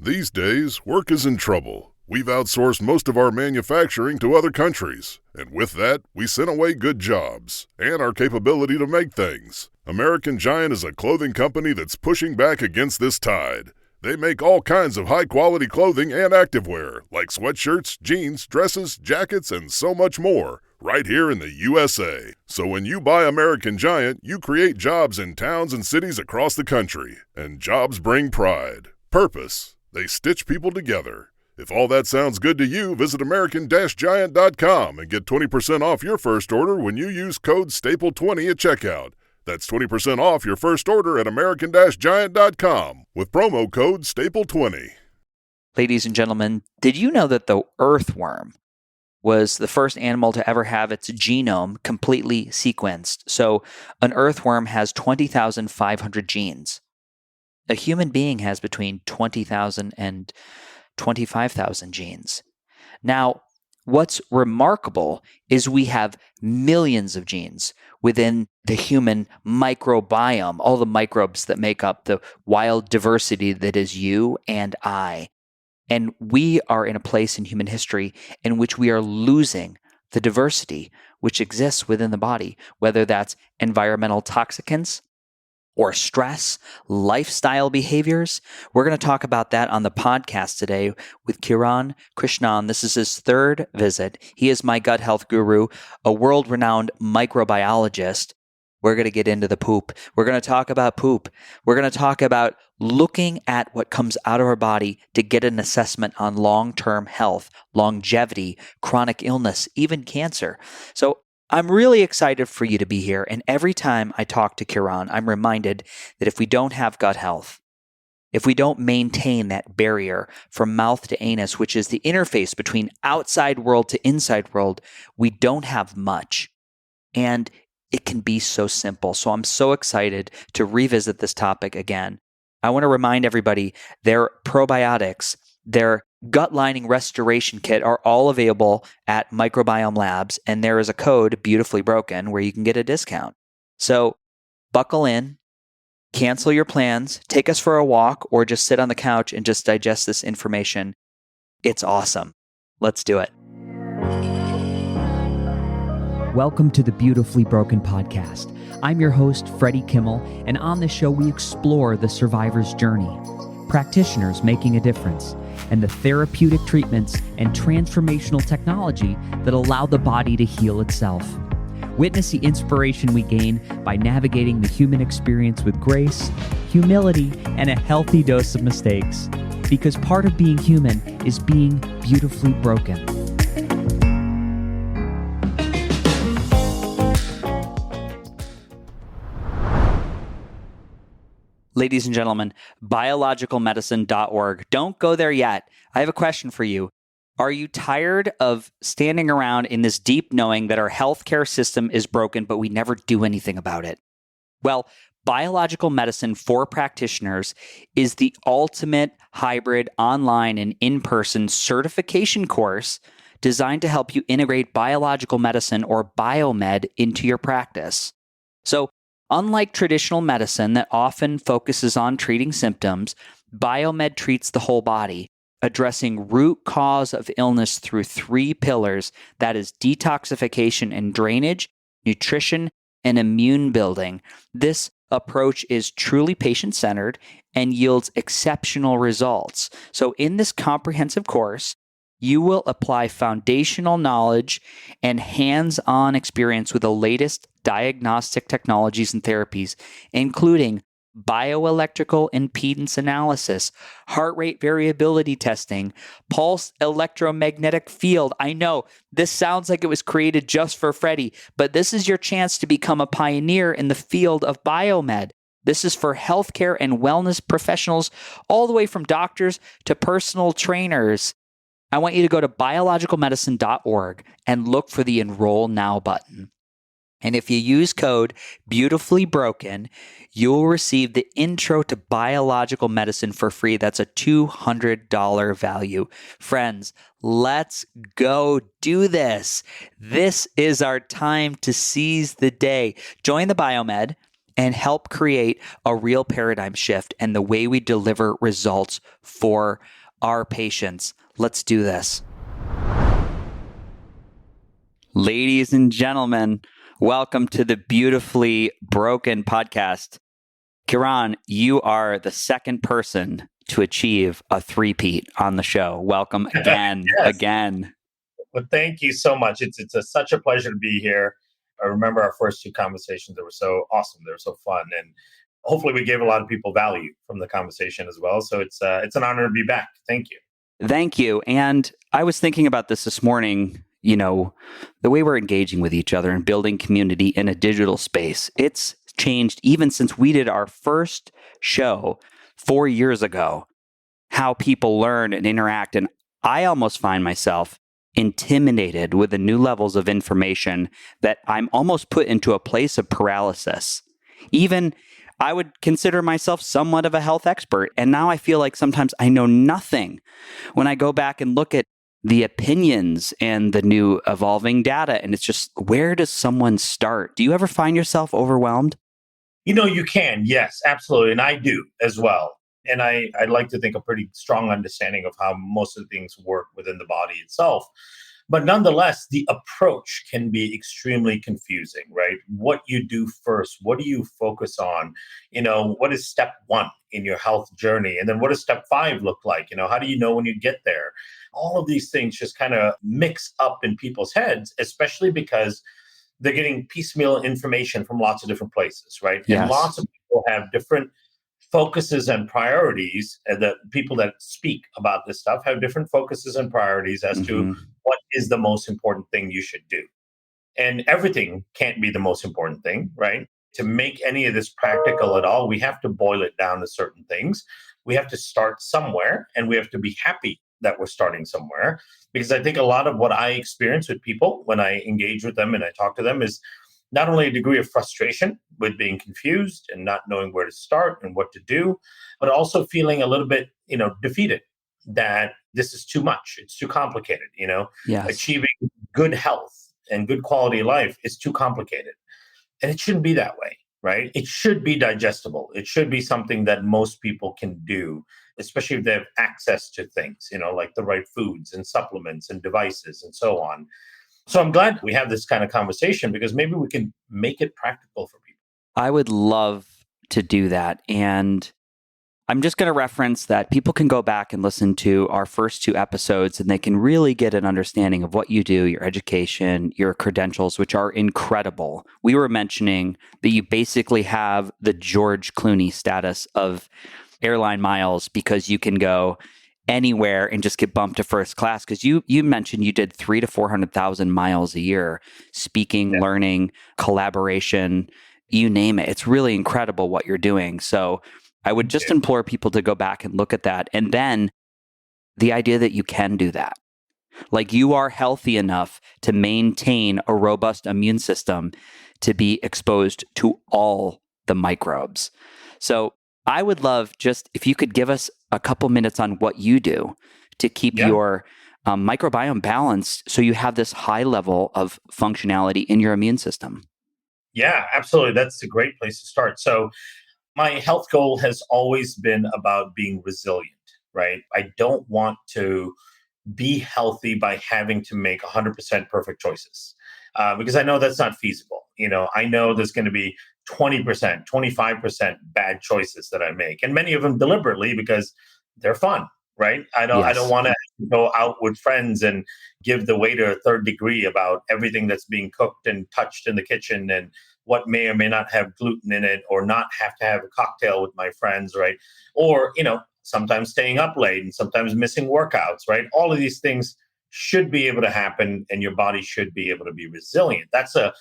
These days, work is in trouble. We've outsourced most of our manufacturing to other countries, and with that, we sent away good jobs and our capability to make things. American Giant is a clothing company that's pushing back against this tide. They make all kinds of high-quality clothing and activewear, like sweatshirts, jeans, dresses, jackets, and so much more, right here in the USA. So when you buy American Giant, you create jobs in towns and cities across the country. And jobs bring pride, purpose. They stitch people together. If all that sounds good to you, visit American-Giant.com and get 20% off your first order when you use code STAPLE20 at checkout. That's 20% off your first order at American-Giant.com with promo code STAPLE20. Ladies and gentlemen, did you know that the earthworm was the first animal to ever have its genome completely sequenced? So an earthworm has 20,500 genes. A human being has between 20,000 and 25,000 genes. Now, what's remarkable is we have millions of genes within the human microbiome, all the microbes that make up the wild diversity that is you and I. And we are in a place in human history in which we are losing the diversity which exists within the body, whether that's environmental toxicants or stress, lifestyle behaviors. We're going to talk about that on the podcast today with Kiran Krishnan. This is his third visit. He is my gut health guru, a world-renowned microbiologist. We're going to get into the poop. We're going to talk about poop. We're going to talk about looking at what comes out of our body to get an assessment on long-term health, longevity, chronic illness, even cancer. So I'm really excited for you to be here. And every time I talk to Kiran, I'm reminded that if we don't have gut health, if we don't maintain that barrier from mouth to anus, which is the interface between outside world to inside world, we don't have much. And it can be so simple. So I'm so excited to revisit this topic again. I want to remind everybody their probiotics, their gut lining restoration kit are all available at Microbiome Labs, and there is a code, Beautifully Broken, where you can get a discount. So buckle in, cancel your plans, take us for a walk, or just sit on the couch and just digest this information. It's awesome. Let's do it. Welcome to the Beautifully Broken podcast. I'm your host, Freddie Kimmel, and on this show we explore the survivor's journey, practitioners making a difference, and the therapeutic treatments and transformational technology that allow the body to heal itself. Witness the inspiration we gain by navigating the human experience with grace, humility, and a healthy dose of mistakes. Because part of being human is being beautifully broken. Ladies and gentlemen, biologicalmedicine.org. Don't go there yet. I have a question for you. Are you tired of standing around in this deep knowing that our healthcare system is broken, but we never do anything about it? Well, Biological Medicine for Practitioners is the ultimate hybrid online and in-person certification course designed to help you integrate biological medicine or biomed into your practice. So, unlike traditional medicine that often focuses on treating symptoms, biomed treats the whole body, addressing root cause of illness through three pillars, that is detoxification and drainage, nutrition, and immune building. This approach is truly patient-centered and yields exceptional results. So in this comprehensive course, you will apply foundational knowledge and hands-on experience with the latest diagnostic technologies and therapies, including bioelectrical impedance analysis, heart rate variability testing, pulse electromagnetic field. I know this sounds like it was created just for Freddie, but this is your chance to become a pioneer in the field of biomed. This is for healthcare and wellness professionals, all the way from doctors to personal trainers. I want you to go to biologicalmedicine.org and look for the Enroll Now button. And if you use code Beautifully Broken, you will receive the Intro to Biological Medicine for free. That's a $200 value. Friends, let's go do this. This is our time to seize the day. Join the Biomed and help create a real paradigm shift and the way we deliver results for our patients. Let's do this. Ladies and gentlemen, welcome to the Beautifully Broken podcast. Kiran, you are the second person to achieve a three-peat on the show. Welcome again, again. Well, thank you so much. It's such a pleasure to be here. I remember our first two conversations. They were so awesome. They were so fun. And hopefully we gave a lot of people value from the conversation as well. So it's an honor to be back. Thank you. Thank you. And I was thinking about this morning, the way we're engaging with each other and building community in a digital space. It's changed even since we did our first show 4 years ago, how people learn and interact. And I almost find myself intimidated with the new levels of information that I'm almost put into a place of paralysis. Even I would consider myself somewhat of a health expert. And now I feel like sometimes I know nothing when I go back and look at the opinions and the new evolving data. And it's just, where does someone start? Do you ever find yourself overwhelmed? You can. Yes, absolutely. And I do as well. And I'd like to think a pretty strong understanding of how most of the things work within the body itself. But nonetheless, the approach can be extremely confusing, right? What you do first, what do you focus on? What is step one in your health journey? And then what does step 5 look like? How do you know when you get there? All of these things just kind of mix up in people's heads, especially because they're getting piecemeal information from lots of different places, right? Yes. And lots of people have different focuses and priorities. And the people that speak about this stuff have different focuses and priorities as to what is the most important thing you should do. And everything can't be the most important thing, right? To make any of this practical at all, we have to boil it down to certain things. We have to start somewhere, and we have to be happy that we're starting somewhere. Because I think a lot of what I experience with people when I engage with them and I talk to them is not only a degree of frustration with being confused and not knowing where to start and what to do, but also feeling a little bit, defeated that this is too much. It's too complicated. Yes. Achieving good health and good quality of life is too complicated. And it shouldn't be that way, right? It should be digestible. It should be something that most people can do, especially if they have access to things, like the right foods and supplements and devices and so on. So I'm glad we have this kind of conversation because maybe we can make it practical for people. I would love to do that. And I'm just going to reference that people can go back and listen to our first 2 episodes and they can really get an understanding of what you do, your education, your credentials, which are incredible. We were mentioning that you basically have the George Clooney status of airline miles because you can go anywhere and just get bumped to first class. Because you mentioned you did 300,000 to 400,000 miles a year, speaking, learning, collaboration, you name it. It's really incredible what you're doing. So I would just implore people to go back and look at that. And then the idea that you can do that. Like you are healthy enough to maintain a robust immune system to be exposed to all the microbes. So I would love just if you could give us a couple minutes on what you do to keep your microbiome balanced so you have this high level of functionality in your immune system. Yeah, absolutely. That's a great place to start. So my health goal has always been about being resilient, right? I don't want to be healthy by having to make 100% perfect choices because I know that's not feasible. I know there's going to be 20%, 25% bad choices that I make, and many of them deliberately because they're fun, right? I don't want to go out with friends and give the waiter a third degree about everything that's being cooked and touched in the kitchen and what may or may not have gluten in it, or not have to have a cocktail with my friends, right? Or, sometimes staying up late and sometimes missing workouts, right? All of these things should be able to happen, and your body should be able to be resilient. That's a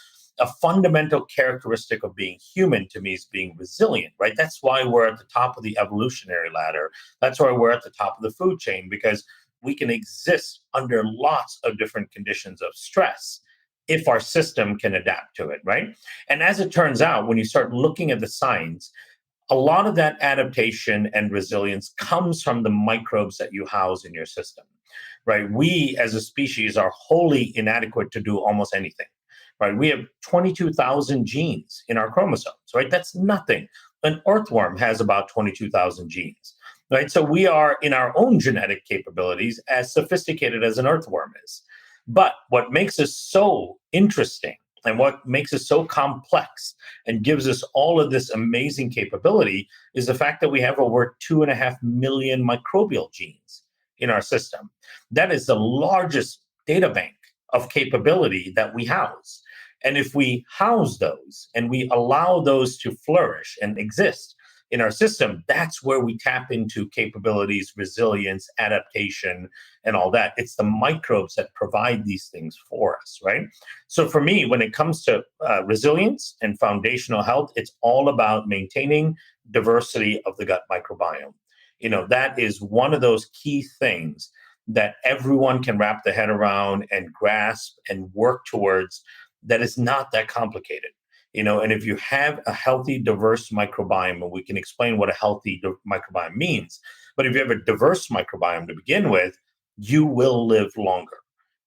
fundamental characteristic of being human to me, is being resilient, right? That's why we're at the top of the evolutionary ladder. That's why we're at the top of the food chain, because we can exist under lots of different conditions of stress if our system can adapt to it, right? And as it turns out, when you start looking at the science, a lot of that adaptation and resilience comes from the microbes that you house in your system, right? We as a species are wholly inadequate to do almost anything, right? We have 22,000 genes in our chromosomes, right? That's nothing. An earthworm has about 22,000 genes, right? So we are in our own genetic capabilities as sophisticated as an earthworm is. But what makes us so interesting and what makes us so complex and gives us all of this amazing capability is the fact that we have over 2.5 million microbial genes in our system. That is the largest data bank of capability that we house. And if we house those and we allow those to flourish and exist in our system, that's where we tap into capabilities, resilience, adaptation, and all that. It's the microbes that provide these things for us, right? So for me, when it comes to resilience and foundational health, it's all about maintaining diversity of the gut microbiome. That is one of those key things that everyone can wrap their head around and grasp and work towards, that is not that complicated. And if you have a healthy, diverse microbiome, and we can explain what a healthy microbiome means, but if you have a diverse microbiome to begin with, you will live longer,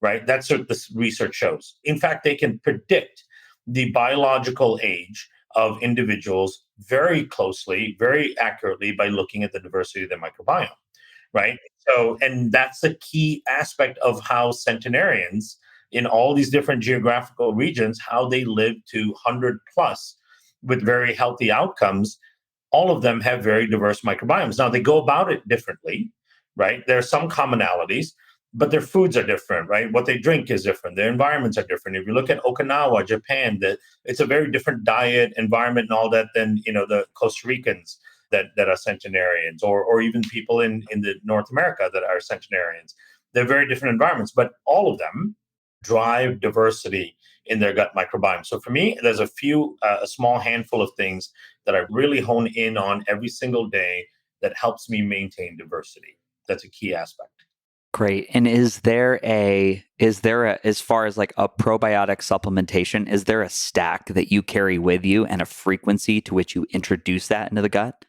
right? That's what this research shows. In fact, they can predict the biological age of individuals very closely, very accurately by looking at the diversity of their microbiome, right? So, and that's the key aspect of how centenarians in all these different geographical regions, how they live to 100 plus with very healthy outcomes. All of them have very diverse microbiomes. Now, they go about it differently, right? There are some commonalities, but their foods are different, right? What they drink is different. Their environments are different. If you look at Okinawa, Japan, that it's a very different diet, environment, and all that than the Costa Ricans that are centenarians, or even people in the North America that are centenarians. They're very different environments, but all of them drive diversity in their gut microbiome. So for me, there's a small handful of things that I really hone in on every single day that helps me maintain diversity. That's a key aspect. Great. And is there as far as like a probiotic supplementation, is there a stack that you carry with you and a frequency to which you introduce that into the gut?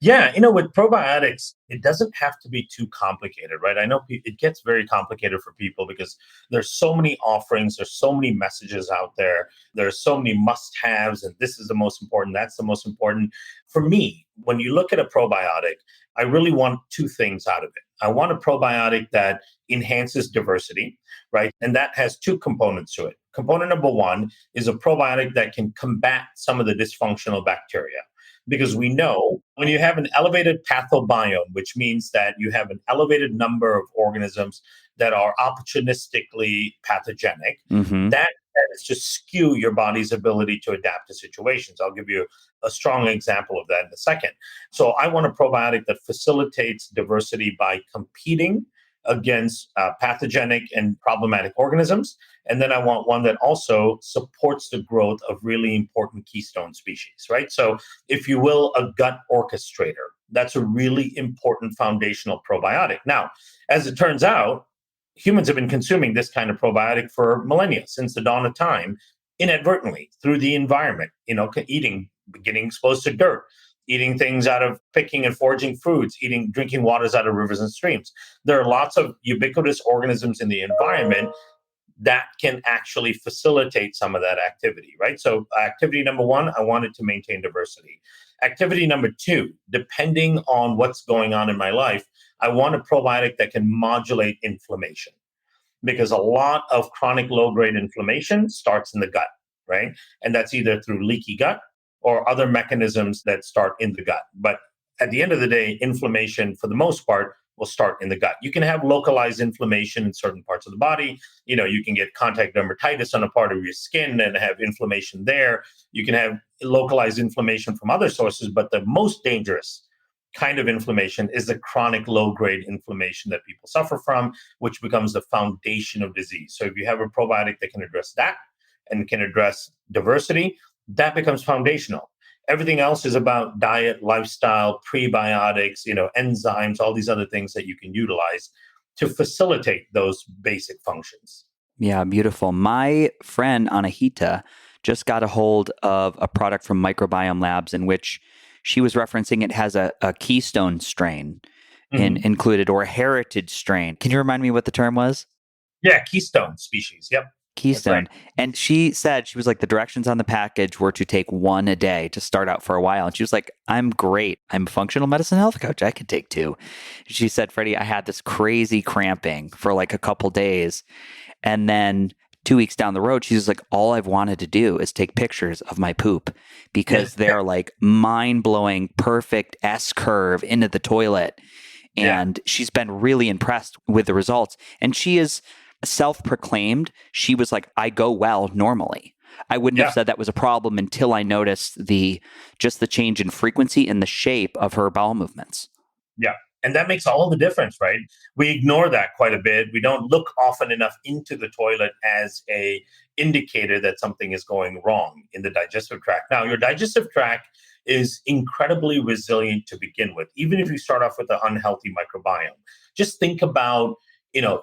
Yeah, with probiotics, it doesn't have to be too complicated, right? I know it gets very complicated for people because there's so many offerings, there's so many messages out there, there's so many must-haves, and this is the most important, that's the most important. For me, when you look at a probiotic, I really want two things out of it. I want a probiotic that enhances diversity, right? And that has two components to it. Component number one is a probiotic that can combat some of the dysfunctional bacteria. Because we know when you have an elevated pathobiome, which means that you have an elevated number of organisms that are opportunistically pathogenic, Mm-hmm. that is to skew your body's ability to adapt to situations. I'll give you a strong example of that in a second. So I want a probiotic that facilitates diversity by competing against pathogenic and problematic organisms. And then I want one that also supports the growth of really important keystone species, right? So if you will, a gut orchestrator, that's a really important foundational probiotic. Now, as it turns out, humans have been consuming this kind of probiotic for millennia, since the dawn of time, inadvertently through the environment, getting exposed to dirt, eating things out of picking and foraging foods, drinking waters out of rivers and streams. There are lots of ubiquitous organisms in the environment that can actually facilitate some of that activity, right? So activity number one, I wanted to maintain diversity. Activity number two, depending on what's going on in my life, I want a probiotic that can modulate inflammation, because a lot of chronic low-grade inflammation starts in the gut, right? And that's either through leaky gut or other mechanisms that start in the gut. But at the end of the day, inflammation, for the most part, will start in the gut. You can have localized inflammation in certain parts of the body. You can get contact dermatitis on a part of your skin and have inflammation there. You can have localized inflammation from other sources, but the most dangerous kind of inflammation is the chronic low-grade inflammation that people suffer from, which becomes the foundation of disease. So if you have a probiotic that can address that and can address diversity, that becomes foundational. Everything else is about diet, lifestyle, prebiotics, enzymes, all these other things that you can utilize to facilitate those basic functions. Yeah, beautiful. My friend Anahita just got a hold of a product from Microbiome Labs in which she was referencing it has a keystone strain included, or a heritage strain. Can you remind me what the term was? Yeah, keystone species. Yep. That's right. Keystone. And she said, she was like, the directions on the package were to take one a day to start out for a while. And she was like, I'm great. I'm a functional medicine health coach. I could take two. She said, Freddie, I had this crazy cramping for like a couple days. And then 2 weeks down the road, she's like, all I've wanted to do is take pictures of my poop because they're like mind blowing, perfect S curve into the toilet. Yeah. And she's been really impressed with the results. And she is self-proclaimed. She was like, I go well normally. I wouldn't have said that was a problem until I noticed the change in frequency and the shape of her bowel movements. Yeah. And that makes all the difference, right? We ignore that quite a bit. We don't look often enough into the toilet as a indicator that something is going wrong in the digestive tract. Now, your digestive tract is incredibly resilient to begin with, even if you start off with an unhealthy microbiome. Just think about,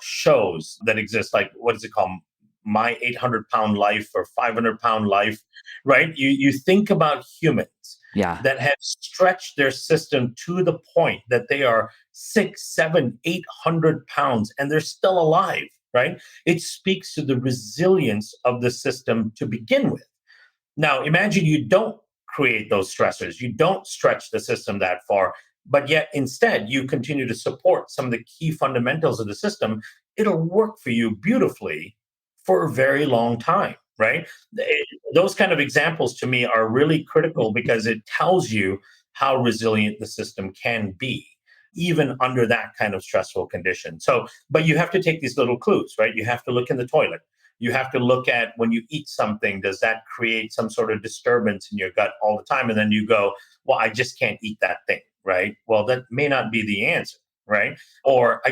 shows that exist, like what is it called? My 800-pound life or 500-pound life, right? You think about humans Yeah. that have stretched their system to the point that they are 6, 7, 800 pounds and they're still alive, right? It speaks to the resilience of the system to begin with. Now, imagine you don't create those stressors, you don't stretch the system that far, but yet instead you continue to support some of the key fundamentals of the system. It'll work for you beautifully for a very long time, right? Those kind of examples to me are really critical because it tells you how resilient the system can be, even under that kind of stressful condition. So, but you have to take these little clues, right? You have to look in the toilet. You have to look at when you eat something, does that create some sort of disturbance in your gut all the time? And then you go, well, I just can't eat that thing, right? Well, that may not be the answer, right? Or I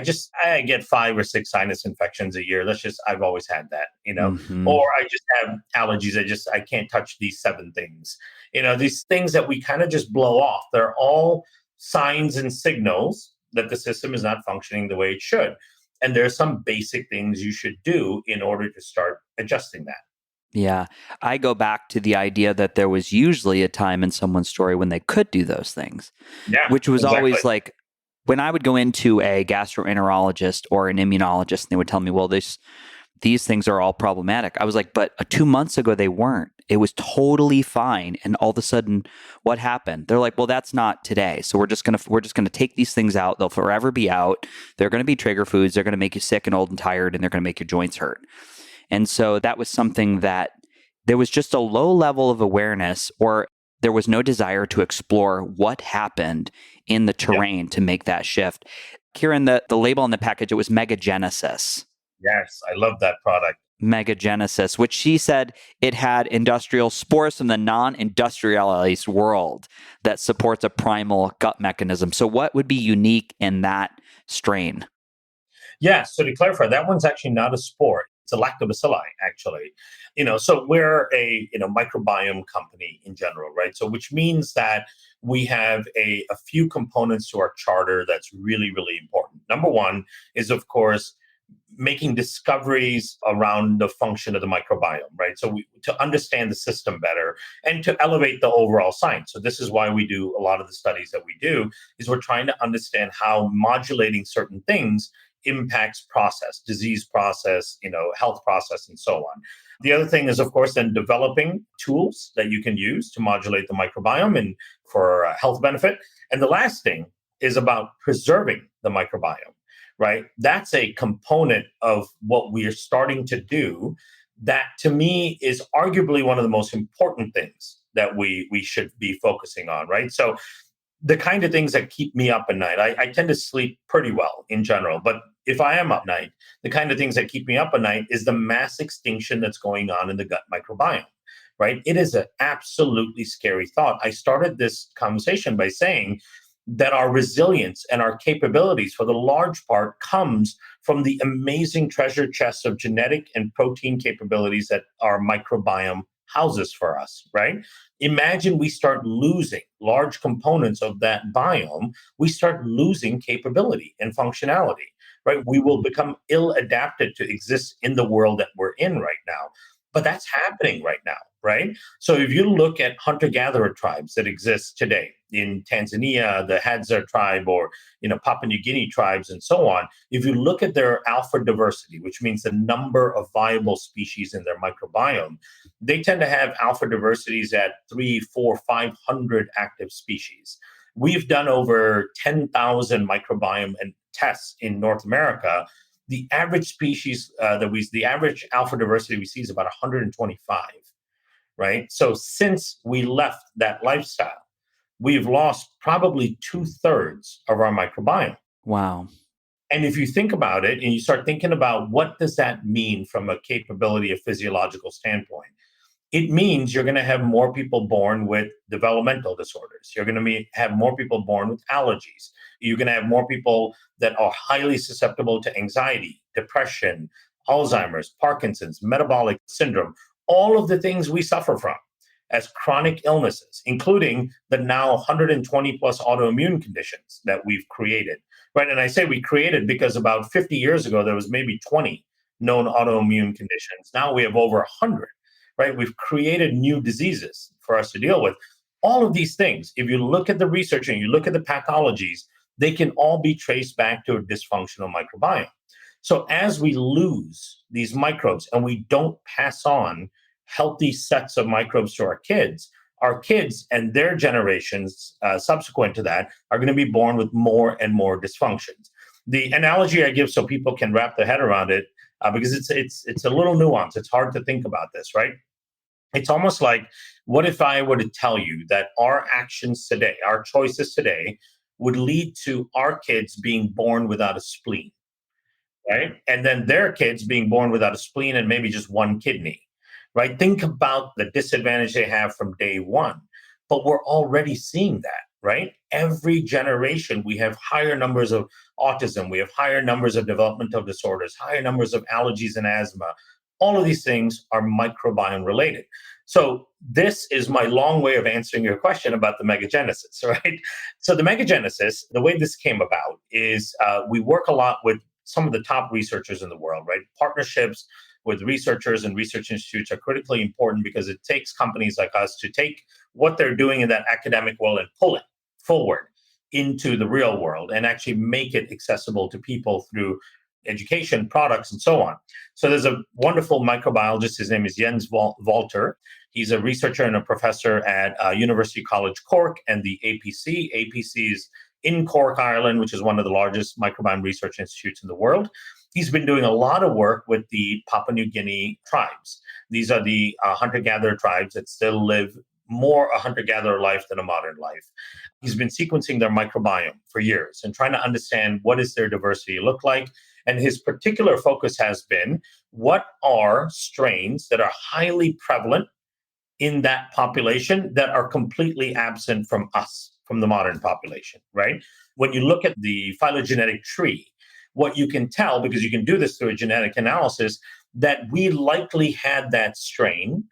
get 5 or 6 sinus infections a year. I've always had that, Mm-hmm. or I just have allergies. I can't touch these 7 things, these things that we kind of just blow off. They're all signs and signals that the system is not functioning the way it should. And there's some basic things you should do in order to start adjusting that. Yeah. I go back to the idea that there was usually a time in someone's story when they could do those things, Yeah, which was exactly. always like when I would go into a gastroenterologist or an immunologist and they would tell me, well, these things are all problematic. I was like, but 2 months ago they weren't. It was totally fine. And all of a sudden, what happened? They're like, well, that's not today. So we're just gonna take these things out. They'll forever be out. They're gonna be trigger foods. They're gonna make you sick and old and tired, and they're gonna make your joints hurt. And so that was something that there was just a low level of awareness, or there was no desire to explore what happened in the terrain to make that shift. Kiran, the label on the package, it was MegaGenesis. Yes, I love that product. MegaGenesis, which she said it had industrial spores from the non-industrialized world that supports a primal gut mechanism. So what would be unique in that strain? Yeah, so to clarify, that one's actually not a spore. It's a lactobacilli, actually. So we're a microbiome company in general, right? So which means that we have a few components to our charter that's really, really important. Number one is, of course, making discoveries around the function of the microbiome, right? So to understand the system better and to elevate the overall science. So this is why we do a lot of the studies that we do, is we're trying to understand how modulating certain things impacts disease process, health process, and so on. The other thing is, of course, then developing tools that you can use to modulate the microbiome and for health benefit. And the last thing is about preserving the microbiome, right? That's a component of what we are starting to do that, to me, is arguably one of the most important things that we should be focusing on, right? So the kind of things that keep me up at night, I tend to sleep pretty well in general, but if I am up at night, the kind of things that keep me up at night is the mass extinction that's going on in the gut microbiome, right? It is an absolutely scary thought. I started this conversation by saying that our resilience and our capabilities, for the large part, comes from the amazing treasure chest of genetic and protein capabilities that our microbiome houses for us, right? Imagine we start losing large components of that biome, we start losing capability and functionality, right? We will become ill adapted to exist in the world that we're in right now. But that's happening right now. right? So if you look at hunter-gatherer tribes that exist today in Tanzania, the Hadza tribe, or Papua New Guinea tribes, and so on, if you look at their alpha diversity, which means the number of viable species in their microbiome, they tend to have alpha diversities at 3, 4, 500 active species. We've done over 10,000 microbiome and tests in North America. The average species the average alpha diversity we see is about 125, right? So since we left that lifestyle, we've lost probably 2/3 of our microbiome. Wow. And if you think about it and you start thinking about what does that mean from a capability of physiological standpoint, it means you're going to have more people born with developmental disorders. You're going to have more people born with allergies. You're going to have more people that are highly susceptible to anxiety, depression, Alzheimer's, Parkinson's, metabolic syndrome, all of the things we suffer from as chronic illnesses, including the now 120 plus autoimmune conditions that we've created, right? And I say we created because about 50 years ago, there was maybe 20 known autoimmune conditions. Now we have over 100. Right? We've created new diseases for us to deal with. All of these things, if you look at the research and you look at the pathologies, they can all be traced back to a dysfunctional microbiome. So as we lose these microbes and we don't pass on healthy sets of microbes to our kids and their generations subsequent to that are going to be born with more and more dysfunctions. The analogy I give so people can wrap their head around it, because it's a little nuanced. It's hard to think about this, right? It's almost like, what if I were to tell you that our actions today, our choices today, would lead to our kids being born without a spleen, right? And then their kids being born without a spleen and maybe just one kidney, right? Think about the disadvantage they have from day one. But we're already seeing that, right? Every generation, we have higher numbers of autism, we have higher numbers of developmental disorders, higher numbers of allergies and asthma. All of these things are microbiome related. So this is my long way of answering your question about the MegaGenesis, right? So the MegaGenesis, the way this came about is we work a lot with some of the top researchers in the world, right? Partnerships with researchers and research institutes are critically important because it takes companies like us to take what they're doing in that academic world and pull it forward into the real world and actually make it accessible to people through education, products, and so on. So there's a wonderful microbiologist. His name is Jens Walter. He's a researcher and a professor at University College Cork and the APC. APC is in Cork, Ireland, which is one of the largest microbiome research institutes in the world. He's been doing a lot of work with the Papua New Guinea tribes. These are the hunter-gatherer tribes that still live more a hunter-gatherer life than a modern life. He's been sequencing their microbiome for years and trying to understand what does their diversity look like. And his particular focus has been, what are strains that are highly prevalent in that population that are completely absent from us, from the modern population, right? When you look at the phylogenetic tree, what you can tell, because you can do this through a genetic analysis, that we likely had that strain,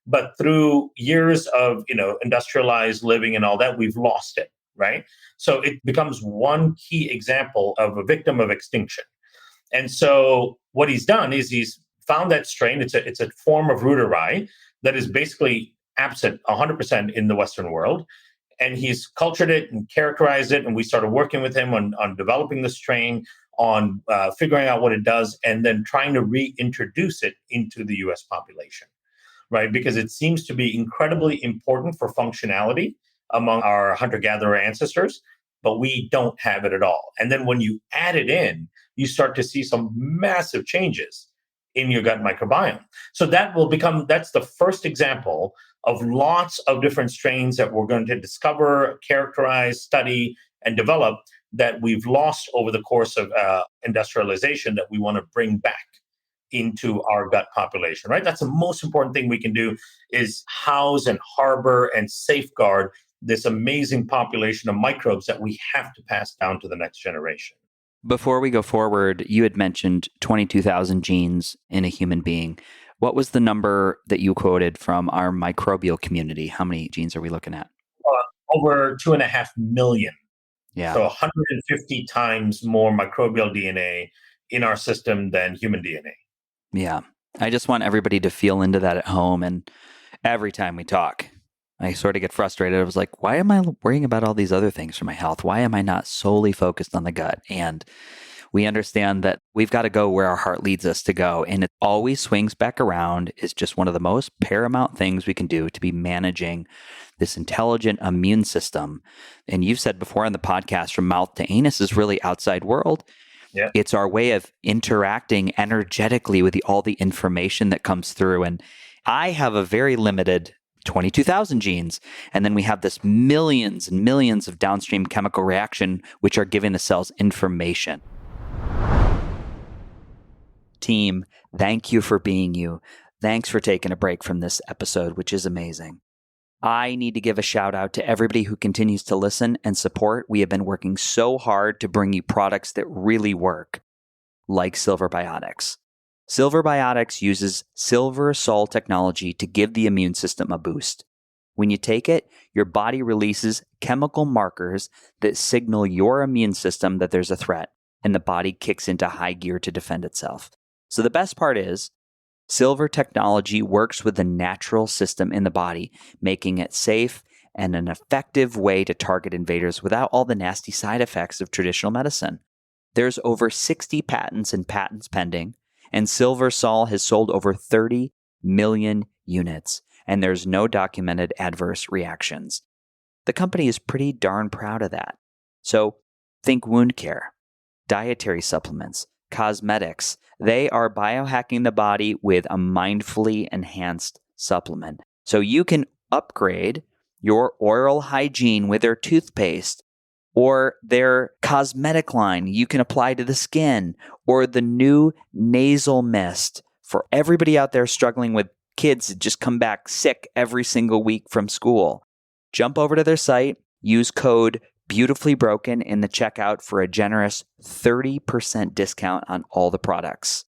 but through years of industrialized living and all that, we've lost it, right? So it becomes one key example of a victim of extinction. And so what he's done is he's found that strain. It's a form of ruderi that is basically absent 100% in the Western world. And he's cultured it and characterized it. And we started working with him on developing the strain, on figuring out what it does, and then trying to reintroduce it into the US population, right? Because it seems to be incredibly important for functionality among our hunter-gatherer ancestors, but we don't have it at all. And then when you add it in, you start to see some massive changes in your gut microbiome. So that's the first example of lots of different strains that we're going to discover, characterize, study, and develop that we've lost over the course of industrialization that we want to bring back into our gut population, right? That's the most important thing we can do, is house and harbor and safeguard this amazing population of microbes that we have to pass down to the next generation. Before we go forward, you had mentioned 22,000 genes in a human being. What was the number that you quoted from our microbial community? How many genes are we looking at? Over 2.5 million. Yeah. So 150 times more microbial DNA in our system than human DNA. Yeah. I just want everybody to feel into that at home. And Every time we talk, I sort of get frustrated. I was like, why am I worrying about all these other things for my health? Why am I not solely focused on the gut? And we understand that we've got to go where our heart leads us to go. And it always swings back around. Is just one of the most paramount things we can do to be managing this intelligent immune system. And you've said before on the podcast, from mouth to anus is really outside world. Yeah. It's our way of interacting energetically with all the information that comes through. And I have a very limited 22,000 genes. And then we have this millions and millions of downstream chemical reaction, which are giving the cells information. Team, thank you for being you. Thanks for taking a break from this episode, which is amazing. I need to give a shout out to everybody who continues to listen and support. We have been working so hard to bring you products that really work, like Silver Biotics. Silver Biotics uses silver sol technology to give the immune system a boost. When you take it, your body releases chemical markers that signal your immune system that there's a threat, and the body kicks into high gear to defend itself. So the best part is, silver technology works with the natural system in the body, making it safe and an effective way to target invaders without all the nasty side effects of traditional medicine. There's over 60 patents and patents pending, and Silver Sol has sold over 30 million units, and there's no documented adverse reactions. The company is pretty darn proud of that. So think wound care, dietary supplements, cosmetics. They are biohacking the body with a mindfully enhanced supplement. So you can upgrade your oral hygiene with their toothpaste or their cosmetic line you can apply to the skin, or the new nasal mist for everybody out there struggling with kids that just come back sick every single week from school. Jump over to their site, use code Beautifully Broken in the checkout for a generous 30% discount on all the products.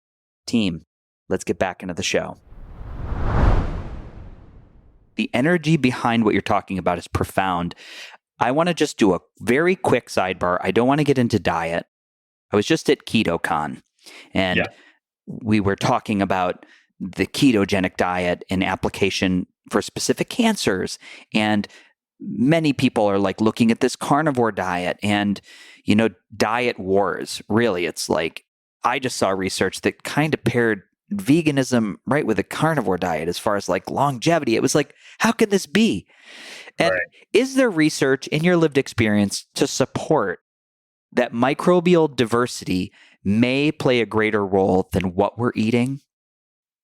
Team, let's get back into the show. The energy behind what you're talking about is profound. I want to just do a very quick sidebar. I don't want to get into diet. I was just at KetoCon, and we were talking about the ketogenic diet and application for specific cancers. And many people are like looking at this carnivore diet and, diet wars. Really, it's like, I just saw research that kind of paired veganism right with a carnivore diet as far as like longevity. It was like, how could this be? And is there research in your lived experience to support that microbial diversity may play a greater role than what we're eating?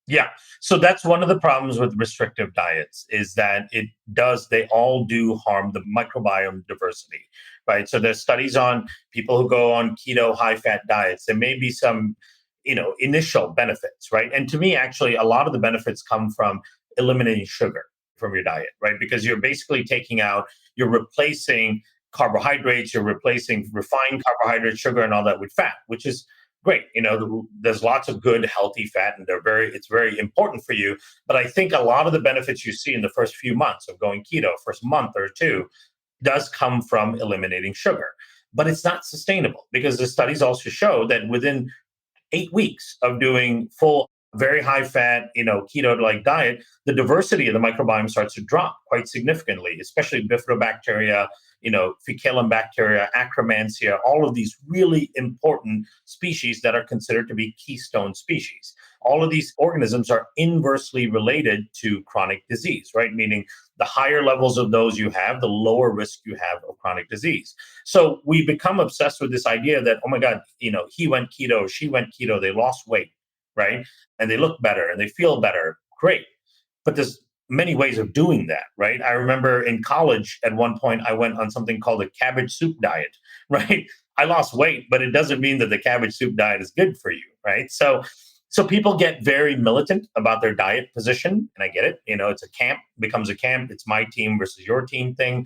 Yeah. So that's one of the problems with restrictive diets, is that they all do harm the microbiome diversity, right? So there's studies on people who go on keto, high-fat diets. There may be some, initial benefits, right? And to me, actually, a lot of the benefits come from eliminating sugar from your diet, right? Because you're basically you're replacing carbohydrates, you're replacing refined carbohydrates, sugar, and all that with fat, which is great. There's lots of good, healthy fat, and it's very important for you. But I think a lot of the benefits you see in the first few months of going keto, first month or two, does come from eliminating sugar. But it's not sustainable, because the studies also show that within 8 weeks of doing full, very high fat, keto-like diet, the diversity of the microbiome starts to drop quite significantly, especially bifidobacteria, Fecalum bacteria, Akkermansia, all of these really important species that are considered to be keystone species. All of these organisms are inversely related to chronic disease, right? Meaning the higher levels of those you have, the lower risk you have of chronic disease. So we become obsessed with this idea that, oh my God, he went keto, she went keto, they lost weight, right? And they look better and they feel better. Great. But there's many ways of doing that, right? I remember in college at one point, I went on something called a cabbage soup diet, right? I lost weight, but it doesn't mean that the cabbage soup diet is good for you, right? So people get very militant about their diet position, and I get it. It's a camp, becomes a camp. It's my team versus your team thing.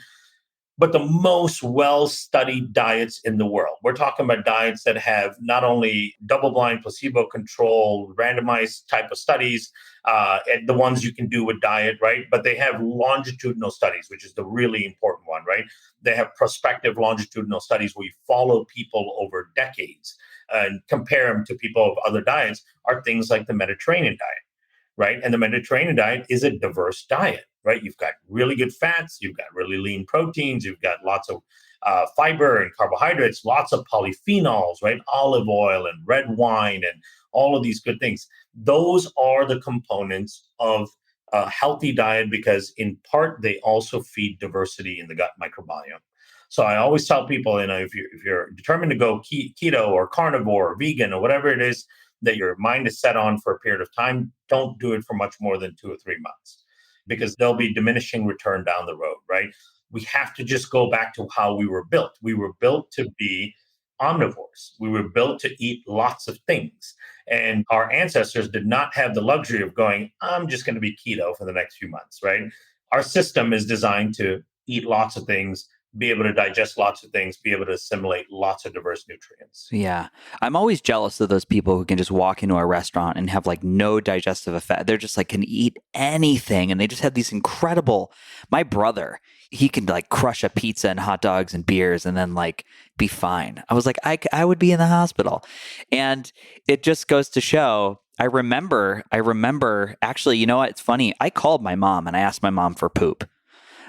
But the most well-studied diets in the world, we're talking about diets that have not only double-blind, placebo-controlled, randomized type of studies, and the ones you can do with diet, right? But they have longitudinal studies, which is the really important one, right? They have prospective longitudinal studies where you follow people over decades and compare them to people of other diets, are things like the Mediterranean diet. right? And the Mediterranean diet is a diverse diet, right? You've got really good fats, you've got really lean proteins, you've got lots of fiber and carbohydrates, lots of polyphenols, right? Olive oil and red wine and all of these good things. Those are the components of a healthy diet because, in part, they also feed diversity in the gut microbiome. So I always tell people, if you're determined to go keto or carnivore or vegan or whatever it is that your mind is set on for a period of time, don't do it for much more than 2 or 3 months because there'll be diminishing return down the road, right? We have to just go back to how we were built. We were built to be omnivores. We were built to eat lots of things. And our ancestors did not have the luxury of going, I'm just going to be keto for the next few months, right? Our system is designed to eat lots of things, be able to digest lots of things, be able to assimilate lots of diverse nutrients. Yeah. I'm always jealous of those people who can just walk into a restaurant and have like no digestive effect. They're just like can eat anything and they just have these incredible. My brother, he can like crush a pizza and hot dogs and beers and then like be fine. I was like, I would be in the hospital. And it just goes to show. I remember actually, you know what? It's funny. I called my mom and I asked my mom for poop.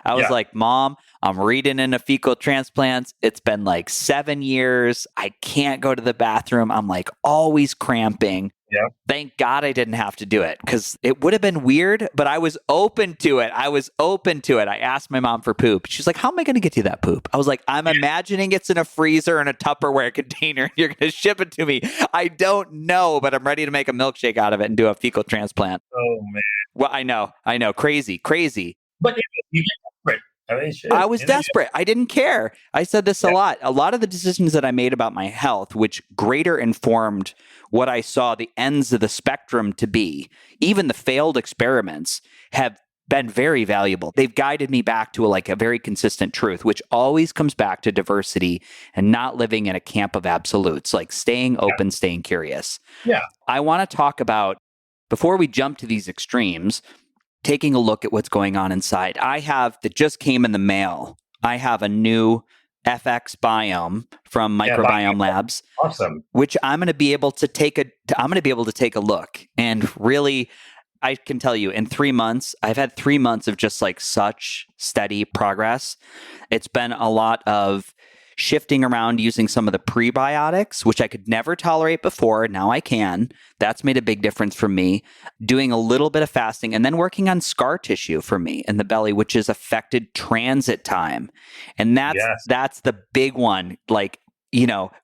I was like, Mom, I'm reading into fecal transplants. It's been like 7 years. I can't go to the bathroom. I'm like always cramping. Yeah. Thank God I didn't have to do it because it would have been weird, but I was open to it. I asked my mom for poop. She's like, how am I going to get you that poop? I was like, I'm imagining it's in a freezer in a Tupperware container. And you're going to ship it to me. I don't know, but I'm ready to make a milkshake out of it and do a fecal transplant. Oh, man. Well, I know. Crazy. But you get desperate. I was desperate. I didn't care. I said this a lot. A lot of the decisions that I made about my health, which greater informed what I saw the ends of the spectrum to be, even the failed experiments, have been very valuable. They've guided me back to a very consistent truth, which always comes back to diversity and not living in a camp of absolutes, like staying open, staying curious. Yeah. I want to talk about, before we jump to these extremes, taking a look at what's going on inside. That just came in the mail. I have a new FX biome from Microbiome Labs. Awesome. Which I'm going to be able to take a look. And really, I can tell you in 3 months, I've had 3 months of just like such steady progress. It's been a lot of shifting around using some of the prebiotics, which I could never tolerate before. Now I can. That's made a big difference for me. Doing a little bit of fasting and then working on scar tissue for me in the belly, which has affected transit time. And that's the big one. Like,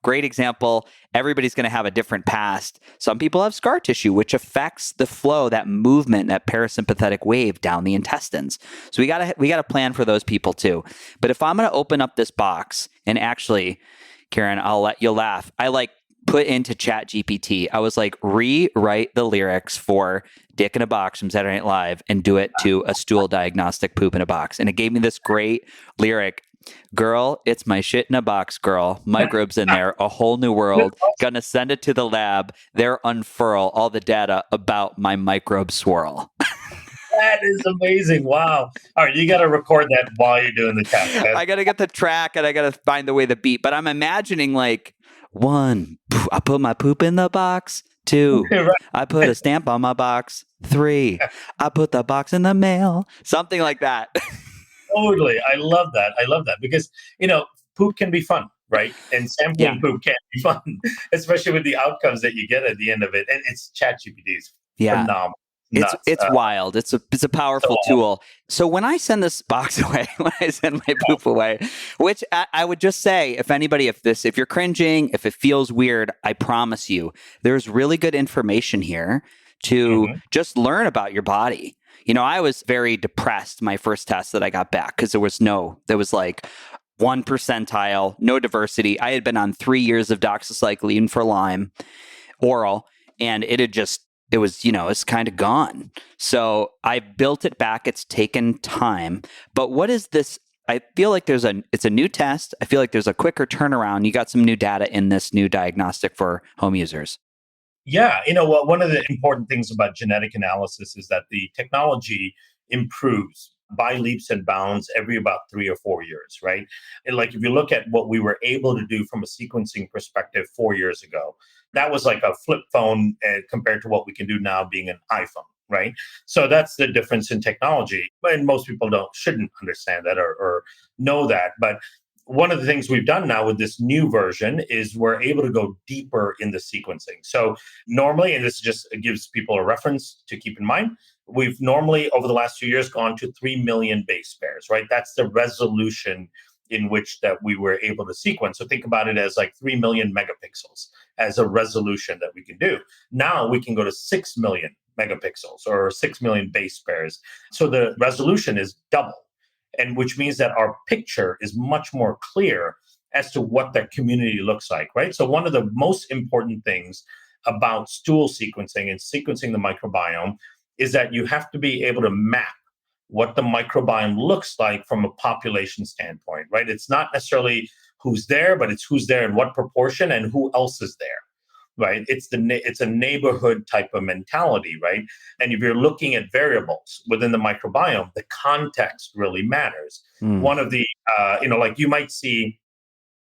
great example. Everybody's going to have a different past. Some people have scar tissue, which affects the flow, that movement, that parasympathetic wave down the intestines. So we got to plan for those people too. But if I'm going to open up this box, and actually, Kiran, you'll laugh. I put into ChatGPT. I was like, rewrite the lyrics for Dick in a Box from Saturday Night Live and do it to a stool diagnostic poop in a box. And it gave me this great lyric. Girl, it's my shit in a box, girl. Microbes in there, a whole new world. Gonna send it to the lab. There unfurl all the data about my microbe swirl. That is amazing. Wow. All right, you got to record that while you're doing the test. I got to get the track and I got to find the beat. But I'm imagining 1, I put my poop in the box. 2, Right. I put a stamp on my box. 3, I put the box in the mail. Something like that. Totally. I love that because, poop can be fun, right? And sampling poop can be fun, especially with the outcomes that you get at the end of it. And it's ChatGPT is phenomenal. It's wild. It's a powerful tool. So when I send this box away, when I send my poop away, which I would just say, if you're cringing, if it feels weird, I promise you, there's really good information here to just learn about your body. I was very depressed my first test that I got back because there was 1 percentile, no diversity. I had been on 3 years of doxycycline for Lyme, oral, and it was kind of gone. So I built it back. It's taken time. But what is this? I feel like it's a new test. I feel like there's a quicker turnaround. You got some new data in this new diagnostic for home users. Yeah. One of the important things about genetic analysis is that the technology improves by leaps and bounds every about 3 or 4 years, right? And if you look at what we were able to do from a sequencing perspective 4 years ago, that was like a flip phone compared to what we can do now being an iPhone, right? So that's the difference in technology. And most people shouldn't understand that or know that. But one of the things we've done now with this new version is we're able to go deeper in the sequencing. So normally, and this just gives people a reference to keep in mind, we've normally over the last few years gone to 3 million base pairs, right? That's the resolution in which that we were able to sequence. So think about it as like 3 million megapixels as a resolution that we can do. Now we can go to 6 million megapixels or 6 million base pairs. So the resolution is double, and which means that our picture is much more clear as to what that community looks like, right? So one of the most important things about stool sequencing and sequencing the microbiome is that you have to be able to map what the microbiome looks like from a population standpoint, right? It's not necessarily who's there, but it's who's there in what proportion and who else is there, right? It's a neighborhood type of mentality, right? And if you're looking at variables within the microbiome, the context really matters. One of the, like you might see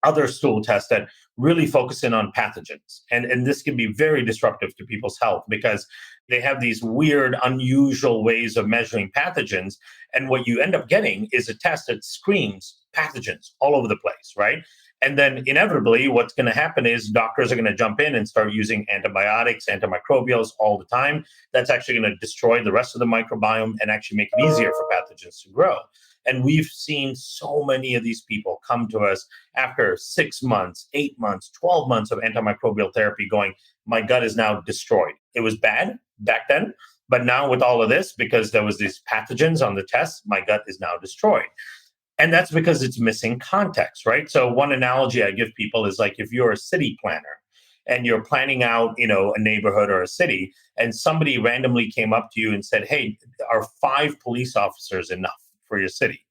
other stool tests that really focus in on pathogens. And this can be very disruptive to people's health because they have these weird, unusual ways of measuring pathogens. And what you end up getting is a test that screens pathogens all over the place, right? And then inevitably, what's going to happen is doctors are going to jump in and start using antibiotics, antimicrobials all the time. That's actually going to destroy the rest of the microbiome and actually make it easier for pathogens to grow. And we've seen so many of these people come to us after 6 months, 8 months, 12 months of antimicrobial therapy going, my gut is now destroyed. It was bad back then, but now with all of this, because there was these pathogens on the test, my gut is now destroyed. And that's because it's missing context, right? So one analogy I give people is like if you're a city planner and you're planning out, a neighborhood or a city, and somebody randomly came up to you and said, hey, are 5 police officers enough for your city?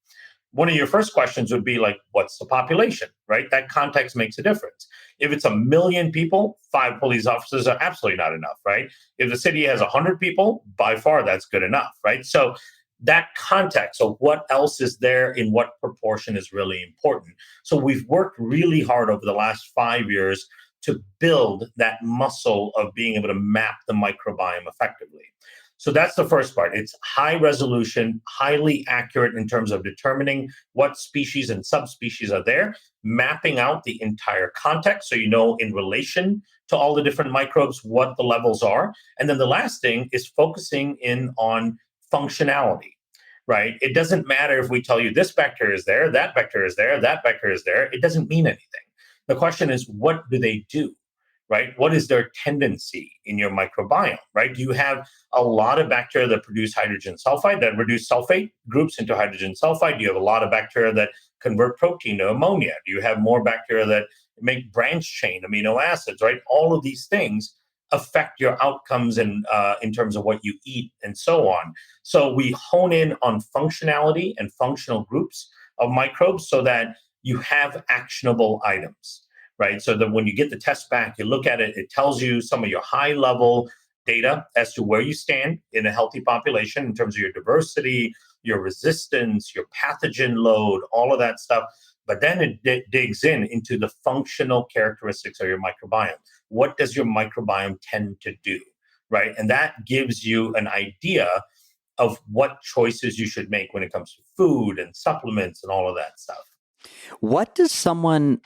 One of your first questions would be like, what's the population, right? That context makes a difference. If it's 1 million people, 5 police officers are absolutely not enough, right? If the city has 100 people, by far that's good enough, right? So that context of what else is there in what proportion is really important. So we've worked really hard over the last 5 years to build that muscle of being able to map the microbiome effectively. So that's the first part. It's high resolution, highly accurate in terms of determining what species and subspecies are there, mapping out the entire context so you know in relation to all the different microbes what the levels are. And then the last thing is focusing in on functionality, right? It doesn't matter if we tell you this vector is there, that vector is there, that vector is there. It doesn't mean anything. The question is, what do they do? Right? What is their tendency in your microbiome, right? Do you have a lot of bacteria that produce hydrogen sulfide, that reduce sulfate groups into hydrogen sulfide? Do you have a lot of bacteria that convert protein to ammonia? Do you have more bacteria that make branch chain amino acids, right? All of these things affect your outcomes in terms of what you eat and so on. So we hone in on functionality and functional groups of microbes so that you have actionable items. Right. So that when you get the test back, you look at it, it tells you some of your high level data as to where you stand in a healthy population in terms of your diversity, your resistance, your pathogen load, all of that stuff. But then it digs into the functional characteristics of your microbiome. What does your microbiome tend to do? Right. And that gives you an idea of what choices you should make when it comes to food and supplements and all of that stuff. What does someone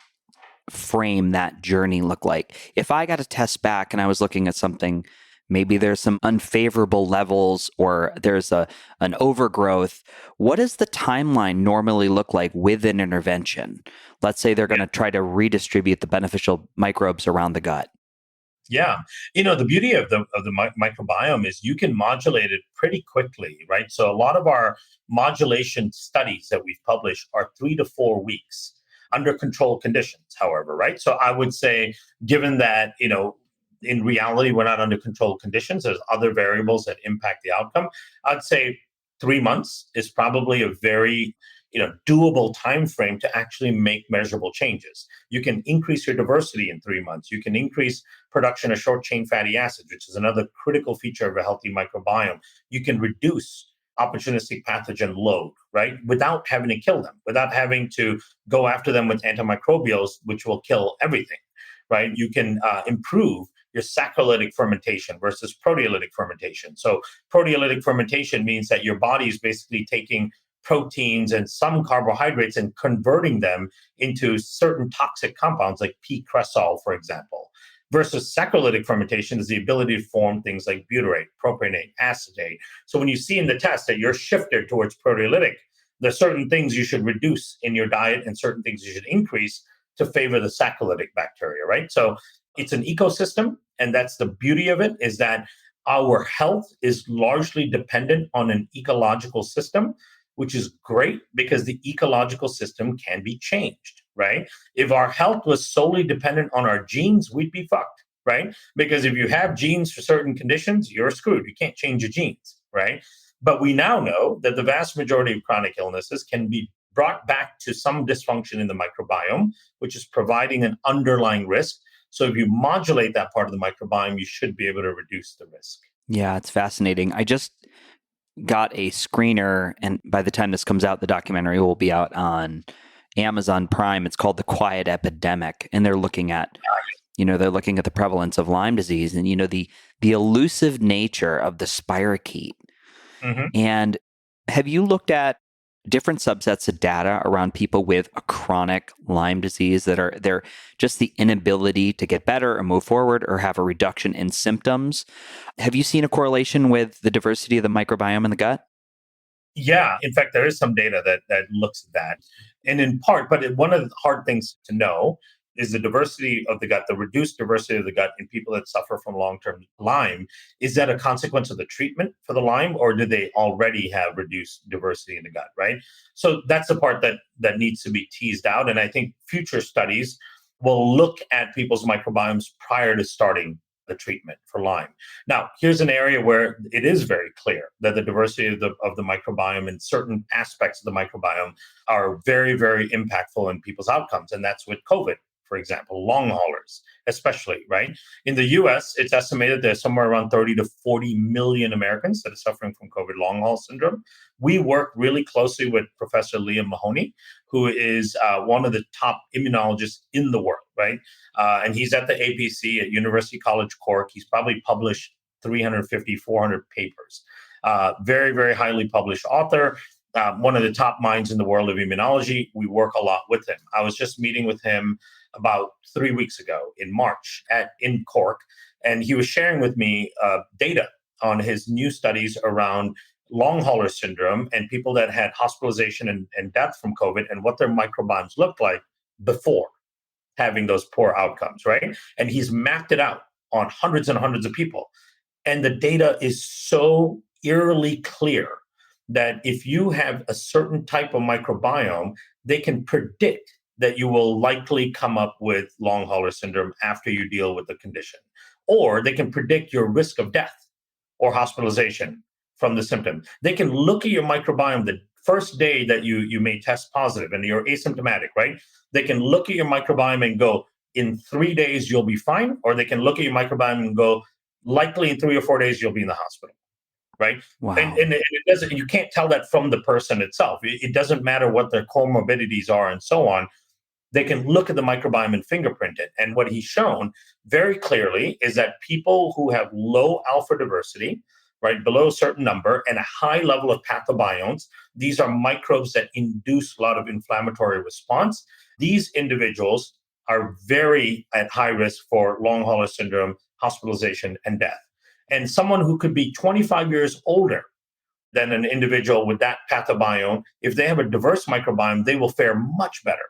frame that journey look like? If I got a test back and I was looking at something, maybe there's some unfavorable levels or there's an overgrowth, what does the timeline normally look like with an intervention? Let's say they're going to try to redistribute the beneficial microbes around the gut. Yeah. The beauty of the microbiome is you can modulate it pretty quickly, right? So a lot of our modulation studies that we've published are 3 to 4 weeks under controlled conditions, however, right? So I would say, given that, in reality, we're not under controlled conditions, there's other variables that impact the outcome. I'd say 3 months is probably a very doable time frame to actually make measurable changes. You can increase your diversity in 3 months. You can increase production of short chain fatty acids, which is another critical feature of a healthy microbiome. You can reduce opportunistic pathogen load, right? Without having to kill them, without having to go after them with antimicrobials, which will kill everything, right? You can improve your saccharolytic fermentation versus proteolytic fermentation. So proteolytic fermentation means that your body is basically taking proteins and some carbohydrates and converting them into certain toxic compounds like p-cresol, for example. Versus saccharolytic fermentation is the ability to form things like butyrate, propionate, acetate. So when you see in the test that you're shifted towards proteolytic, there's certain things you should reduce in your diet and certain things you should increase to favor the saccharolytic bacteria, right? So it's an ecosystem, and that's the beauty of it, is that our health is largely dependent on an ecological system, which is great because the ecological system can be changed, right? If our health was solely dependent on our genes, we'd be fucked, right? Because if you have genes for certain conditions, you're screwed. You can't change your genes, right? But we now know that the vast majority of chronic illnesses can be brought back to some dysfunction in the microbiome, which is providing an underlying risk. So if you modulate that part of the microbiome, you should be able to reduce the risk. Yeah, it's fascinating. I just got a screener, and by the time this comes out, the documentary will be out on Amazon Prime. It's called The Quiet Epidemic, and they're looking at the prevalence of Lyme disease and the elusive nature of the spirochete. Mm-hmm. And have you looked at different subsets of data around people with a chronic Lyme disease that are they're just the inability to get better or move forward or have a reduction in symptoms? Have you seen a correlation with the diversity of the microbiome in the gut? Yeah, in fact, there is some data that looks at that. And in part, but one of the hard things to know is the diversity of the gut, the reduced diversity of the gut in people that suffer from long-term Lyme. Is that a consequence of the treatment for the Lyme, or do they already have reduced diversity in the gut, right? So that's the part that needs to be teased out. And I think future studies will look at people's microbiomes prior to starting the treatment for Lyme. Now, here's an area where it is very clear that the diversity of the microbiome and certain aspects of the microbiome are very, very impactful in people's outcomes. And that's with COVID, for example, long haulers, especially, right? In the US, it's estimated there's somewhere around 30 to 40 million Americans that are suffering from COVID long haul syndrome. We work really closely with Professor Liam Mahoney, who is one of the top immunologists in the world, right? And he's at the APC at University College Cork. He's probably published 350, 400 papers. Very, very highly published author. One of the top minds in the world of immunology. We work a lot with him. I was just meeting with him about 3 weeks ago in March in Cork, and he was sharing with me data on his new studies around long hauler syndrome and people that had hospitalization and death from COVID and what their microbiomes looked like before having those poor outcomes, right? And he's mapped it out on hundreds and hundreds of people. And the data is so eerily clear that if you have a certain type of microbiome, they can predict that you will likely come up with long hauler syndrome after you deal with the condition. Or they can predict your risk of death or hospitalization from the symptom. They can look at your microbiome the first day that you may test positive and you're asymptomatic, right? They can look at your microbiome and go, in 3 days, you'll be fine. Or they can look at your microbiome and go, likely in 3 or 4 days, you'll be in the hospital. Right. Wow. And it doesn't, you can't tell that from the person itself. It doesn't matter what their comorbidities are and so on. They can look at the microbiome and fingerprint it. And what he's shown very clearly is that people who have low alpha diversity, right, below a certain number, and a high level of pathobionts, these are microbes that induce a lot of inflammatory response. These individuals are very at high risk for long hauler syndrome, hospitalization, and death. And someone who could be 25 years older than an individual with that pathobiome, if they have a diverse microbiome, they will fare much better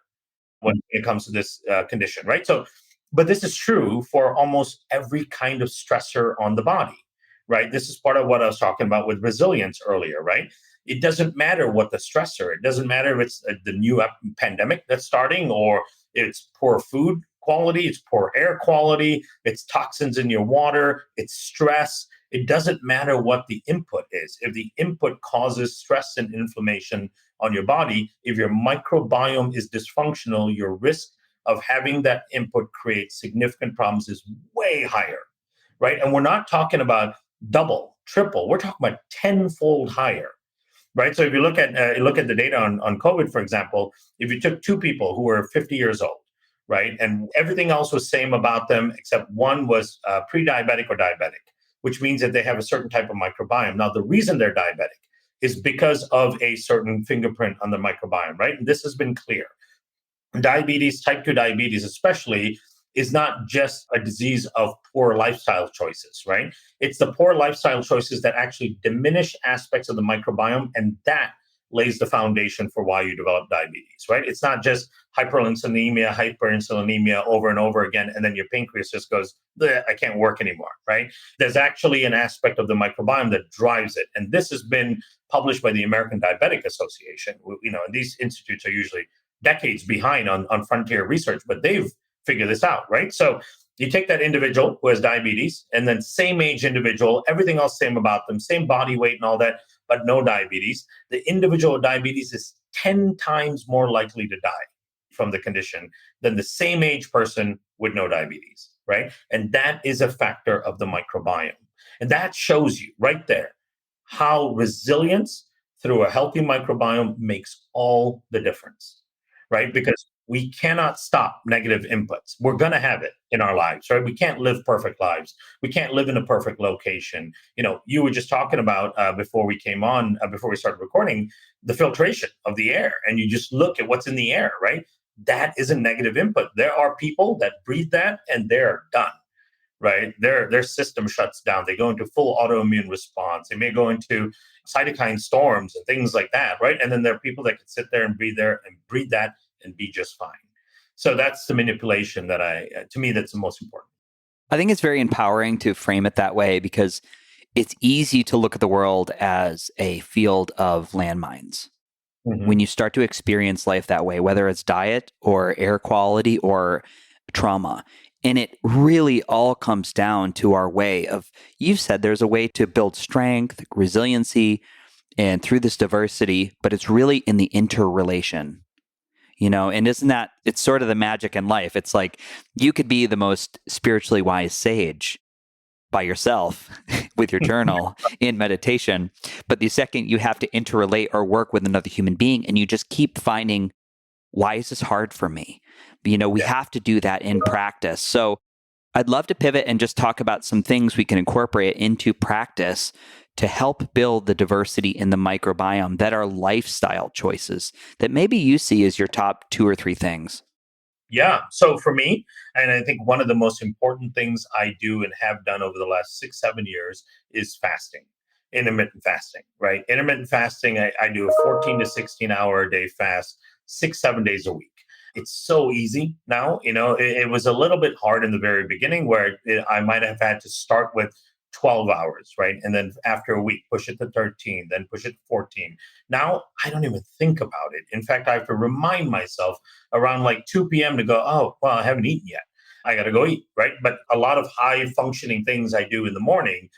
when it comes to this condition, right? So, but this is true for almost every kind of stressor on the body, right? This is part of what I was talking about with resilience earlier, right? It doesn't matter what the stressor, it doesn't matter if it's the new pandemic that's starting or it's poor food quality, it's poor air quality, it's toxins in your water, it's stress. It doesn't matter what the input is. If the input causes stress and inflammation on your body, if your microbiome is dysfunctional, your risk of having that input create significant problems is way higher, right? And we're not talking about double, triple. We're talking about tenfold higher, right? So if you look at the data on COVID, for example, if you took two people who were 50 years old, right? And everything else was same about them, except one was pre-diabetic or diabetic, which means that they have a certain type of microbiome. Now, the reason they're diabetic is because of a certain fingerprint on the microbiome, right? And this has been clear. Diabetes, type 2 diabetes especially, is not just a disease of poor lifestyle choices, right? It's the poor lifestyle choices that actually diminish aspects of the microbiome, and that lays the foundation for why you develop diabetes, right? It's not just hyperinsulinemia over and over again, and then your pancreas just goes, I can't work anymore, right? There's actually an aspect of the microbiome that drives it. And this has been published by the American Diabetic Association. And these institutes are usually decades behind on frontier research, but they've figured this out, right? So you take that individual who has diabetes, and then same age individual, everything else same about them, same body weight and all that, but no diabetes. The individual with diabetes is 10 times more likely to die from the condition than the same age person with no diabetes, right? And that is a factor of the microbiome. And that shows you right there how resilience through a healthy microbiome makes all the difference, right? Because we cannot stop negative inputs. We're going to have it in our lives, right? We can't live perfect lives. We can't live in a perfect location. You were just talking about before we came on, before we started recording, the filtration of the air. And you just look at what's in the air, right? That is a negative input. There are people that breathe that and they're done, right? Their system shuts down. They go into full autoimmune response. They may go into cytokine storms and things like that, right? And then there are people that can sit there and breathe that and be just fine. So that's the manipulation that to me, that's the most important. I think it's very empowering to frame it that way, because it's easy to look at the world as a field of landmines. Mm-hmm. When you start to experience life that way, whether it's diet or air quality or trauma. And it really all comes down to our way of, you've said there's a way to build strength, resiliency, and through this diversity, but it's really in the interrelation. And isn't that, it's sort of the magic in life. It's like you could be the most spiritually wise sage by yourself with your journal in meditation, but the second you have to interrelate or work with another human being, and you just keep finding, why is this hard for me? We have to do that in practice. So I'd love to pivot and just talk about some things we can incorporate into practice to help build the diversity in the microbiome that are lifestyle choices that maybe you see as your top 2 or 3 things. Yeah. So for me, and I think one of the most important things I do and have done over the last 6-7 years is fasting, intermittent fasting, right? Intermittent fasting, I do a 14 to 16 hour a day fast, 6-7 days a week. It's so easy now. It was a little bit hard in the very beginning where I might have had to start with 12 hours, right? And then after a week, push it to 13, then push it to 14. Now, I don't even think about it. In fact, I have to remind myself around like 2 p.m. to go, oh, well, I haven't eaten yet. I got to go eat, right? But a lot of high functioning things I do in the morning,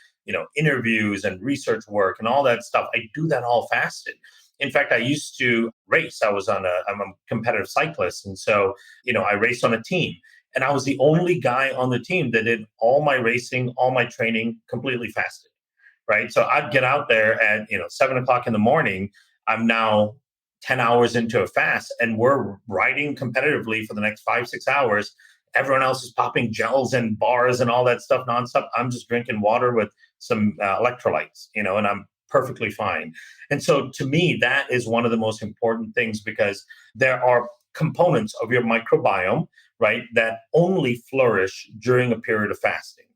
interviews and research work and all that stuff, I do that all fasted. In fact, I used to race. I'm a competitive cyclist. And so, I raced on a team. And I was the only guy on the team that did all my racing, all my training completely fasted, right? So I'd get out there at 7:00 in the morning. I'm now 10 hours into a fast, and we're riding competitively for the next 5-6 hours. Everyone else is popping gels and bars and all that stuff nonstop. I'm just drinking water with some electrolytes, and I'm perfectly fine. And so to me, that is one of the most important things, because there are components of your microbiome, right, that only flourish during a period of fasting.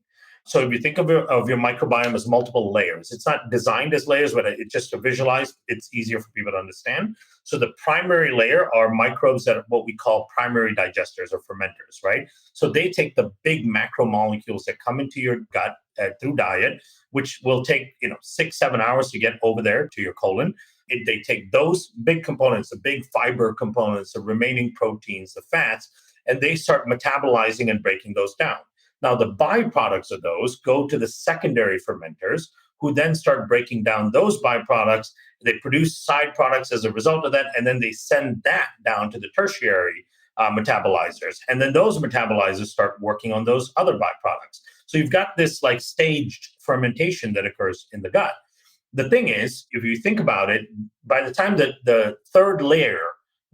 So if you think of your microbiome as multiple layers, it's not designed as layers, but it's just to visualize, it's easier for people to understand. So the primary layer are microbes that are what we call primary digesters or fermenters, right? So they take the big macromolecules that come into your gut through diet, which will take 6-7 hours to get over there to your colon. They take those big components, the big fiber components, the remaining proteins, the fats, and they start metabolizing and breaking those down. Now, the byproducts of those go to the secondary fermenters, who then start breaking down those byproducts. They produce side products as a result of that, and then they send that down to the tertiary metabolizers. And then those metabolizers start working on those other byproducts. So you've got this like staged fermentation that occurs in the gut. The thing is, if you think about it, by the time that the third layer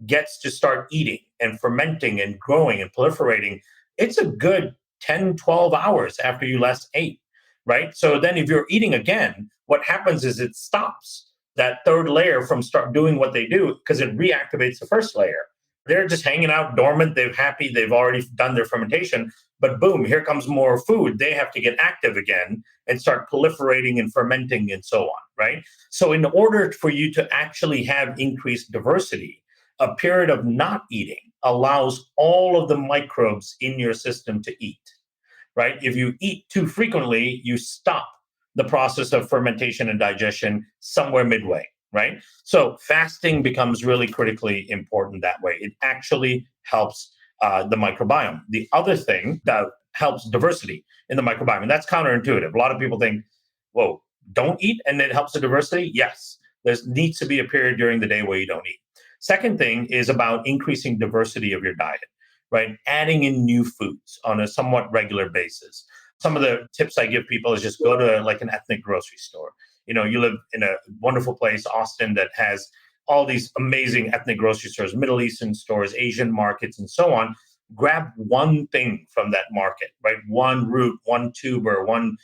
gets to start eating and fermenting and growing and proliferating, it's a good 10, 12 hours after you last ate, right? So then if you're eating again, what happens is it stops that third layer from start doing what they do because it reactivates the first layer. They're just hanging out dormant. They're happy. They've already done their fermentation. But boom, here comes more food. They have to get active again and start proliferating and fermenting and so on, right? So in order for you to actually have increased diversity, a period of not eating allows all of the microbes in your system to eat, right? If you eat too frequently, you stop the process of fermentation and digestion somewhere midway, right? So fasting becomes really critically important that way. It actually helps the microbiome. The other thing that helps diversity in the microbiome, and that's counterintuitive. A lot of people think, whoa, don't eat and it helps the diversity? Yes, there needs to be a period during the day where you don't eat. Second thing is about increasing diversity of your diet, right? Adding in new foods on a somewhat regular basis. Some of the tips I give people is just go to like an ethnic grocery store. You live in a wonderful place, Austin, that has all these amazing ethnic grocery stores, Middle Eastern stores, Asian markets, and so on. Grab one thing from that market, right? One root, one tuber, one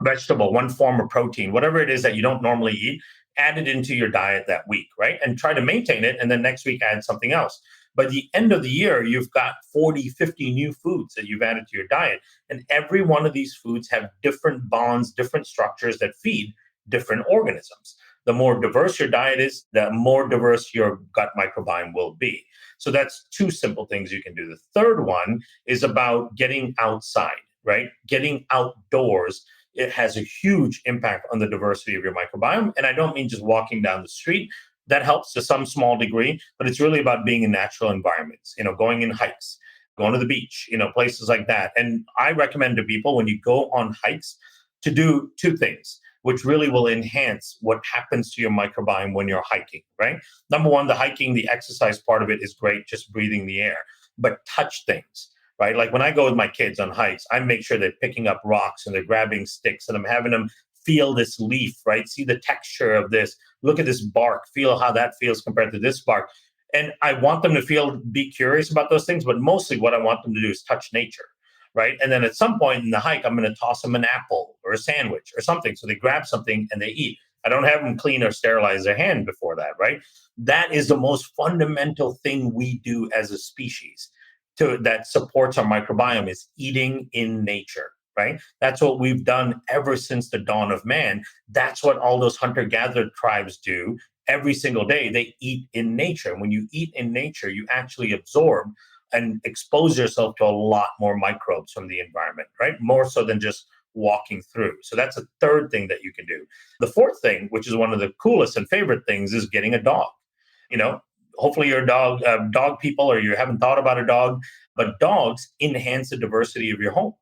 vegetable, one form of protein, whatever it is that you don't normally eat, add it into your diet that week, right? And try to maintain it. And then next week, add something else. By the end of the year, you've got 40, 50 new foods that you've added to your diet. And every one of these foods have different bonds, different structures that feed different organisms. The more diverse your diet is, the more diverse your gut microbiome will be. So that's two simple things you can do. The third one is about getting outside, right? Getting outdoors. It has a huge impact on the diversity of your microbiome. And I don't mean just walking down the street. That helps to some small degree, but it's really about being in natural environments, going in hikes, going to the beach, places like that. And I recommend to people when you go on hikes to do two things, which really will enhance what happens to your microbiome when you're hiking, right? Number one, the hiking, the exercise part of it is great, just breathing the air, but touch things. Right? Like when I go with my kids on hikes, I make sure they're picking up rocks and they're grabbing sticks and I'm having them feel this leaf, right? See the texture of this. Look at this bark. Feel how that feels compared to this bark. And I want them to be curious about those things, but mostly what I want them to do is touch nature, right? And then at some point in the hike, I'm going to toss them an apple or a sandwich or something. So they grab something and they eat. I don't have them clean or sterilize their hand before that, right? That is the most fundamental thing we do as a species that supports our microbiome is eating in nature, right? That's what we've done ever since the dawn of man. That's what all those hunter-gatherer tribes do every single day. They eat in nature. When you eat in nature, you actually absorb and expose yourself to a lot more microbes from the environment, right? More so than just walking through. So that's a third thing that you can do. The fourth thing, which is one of the coolest and favorite things, is getting a dog. Hopefully you're dog people, or you haven't thought about a dog, but dogs enhance the diversity of your home,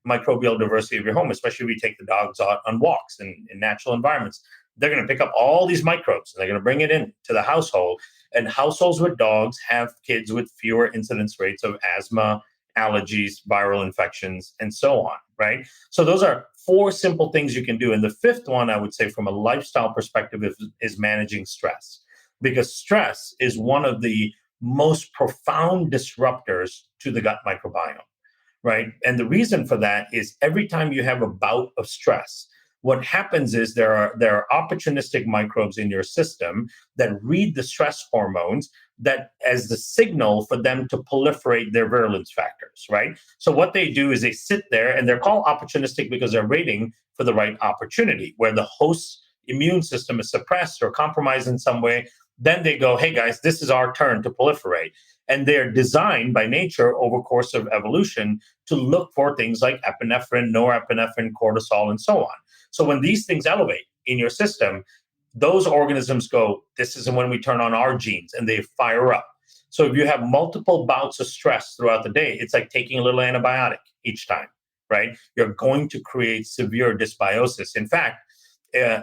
microbial diversity of your home, especially if you take the dogs out on walks in natural environments. They're going to pick up all these microbes and they're going to bring it in to the household. And households with dogs have kids with fewer incidence rates of asthma, allergies, viral infections, and so on, right? So those are four simple things you can do. And the fifth one, I would say from a lifestyle perspective, is managing stress. Because stress is one of the most profound disruptors to the gut microbiome, right? And the reason for that is every time you have a bout of stress, what happens is there are opportunistic microbes in your system that read the stress hormones that as the signal for them to proliferate their virulence factors, right? So what they do is they sit there, and they're called opportunistic because they're waiting for the right opportunity where the host's immune system is suppressed or compromised in some way. Then they go, hey guys, this is our turn to proliferate. And they're designed by nature over course of evolution to look for things like epinephrine, norepinephrine, cortisol, and so on. So when these things elevate in your system, those organisms go, this is when we turn on our genes, and they fire up. So if you have multiple bouts of stress throughout the day, it's like taking a little antibiotic each time, right? You're going to create severe dysbiosis. In fact,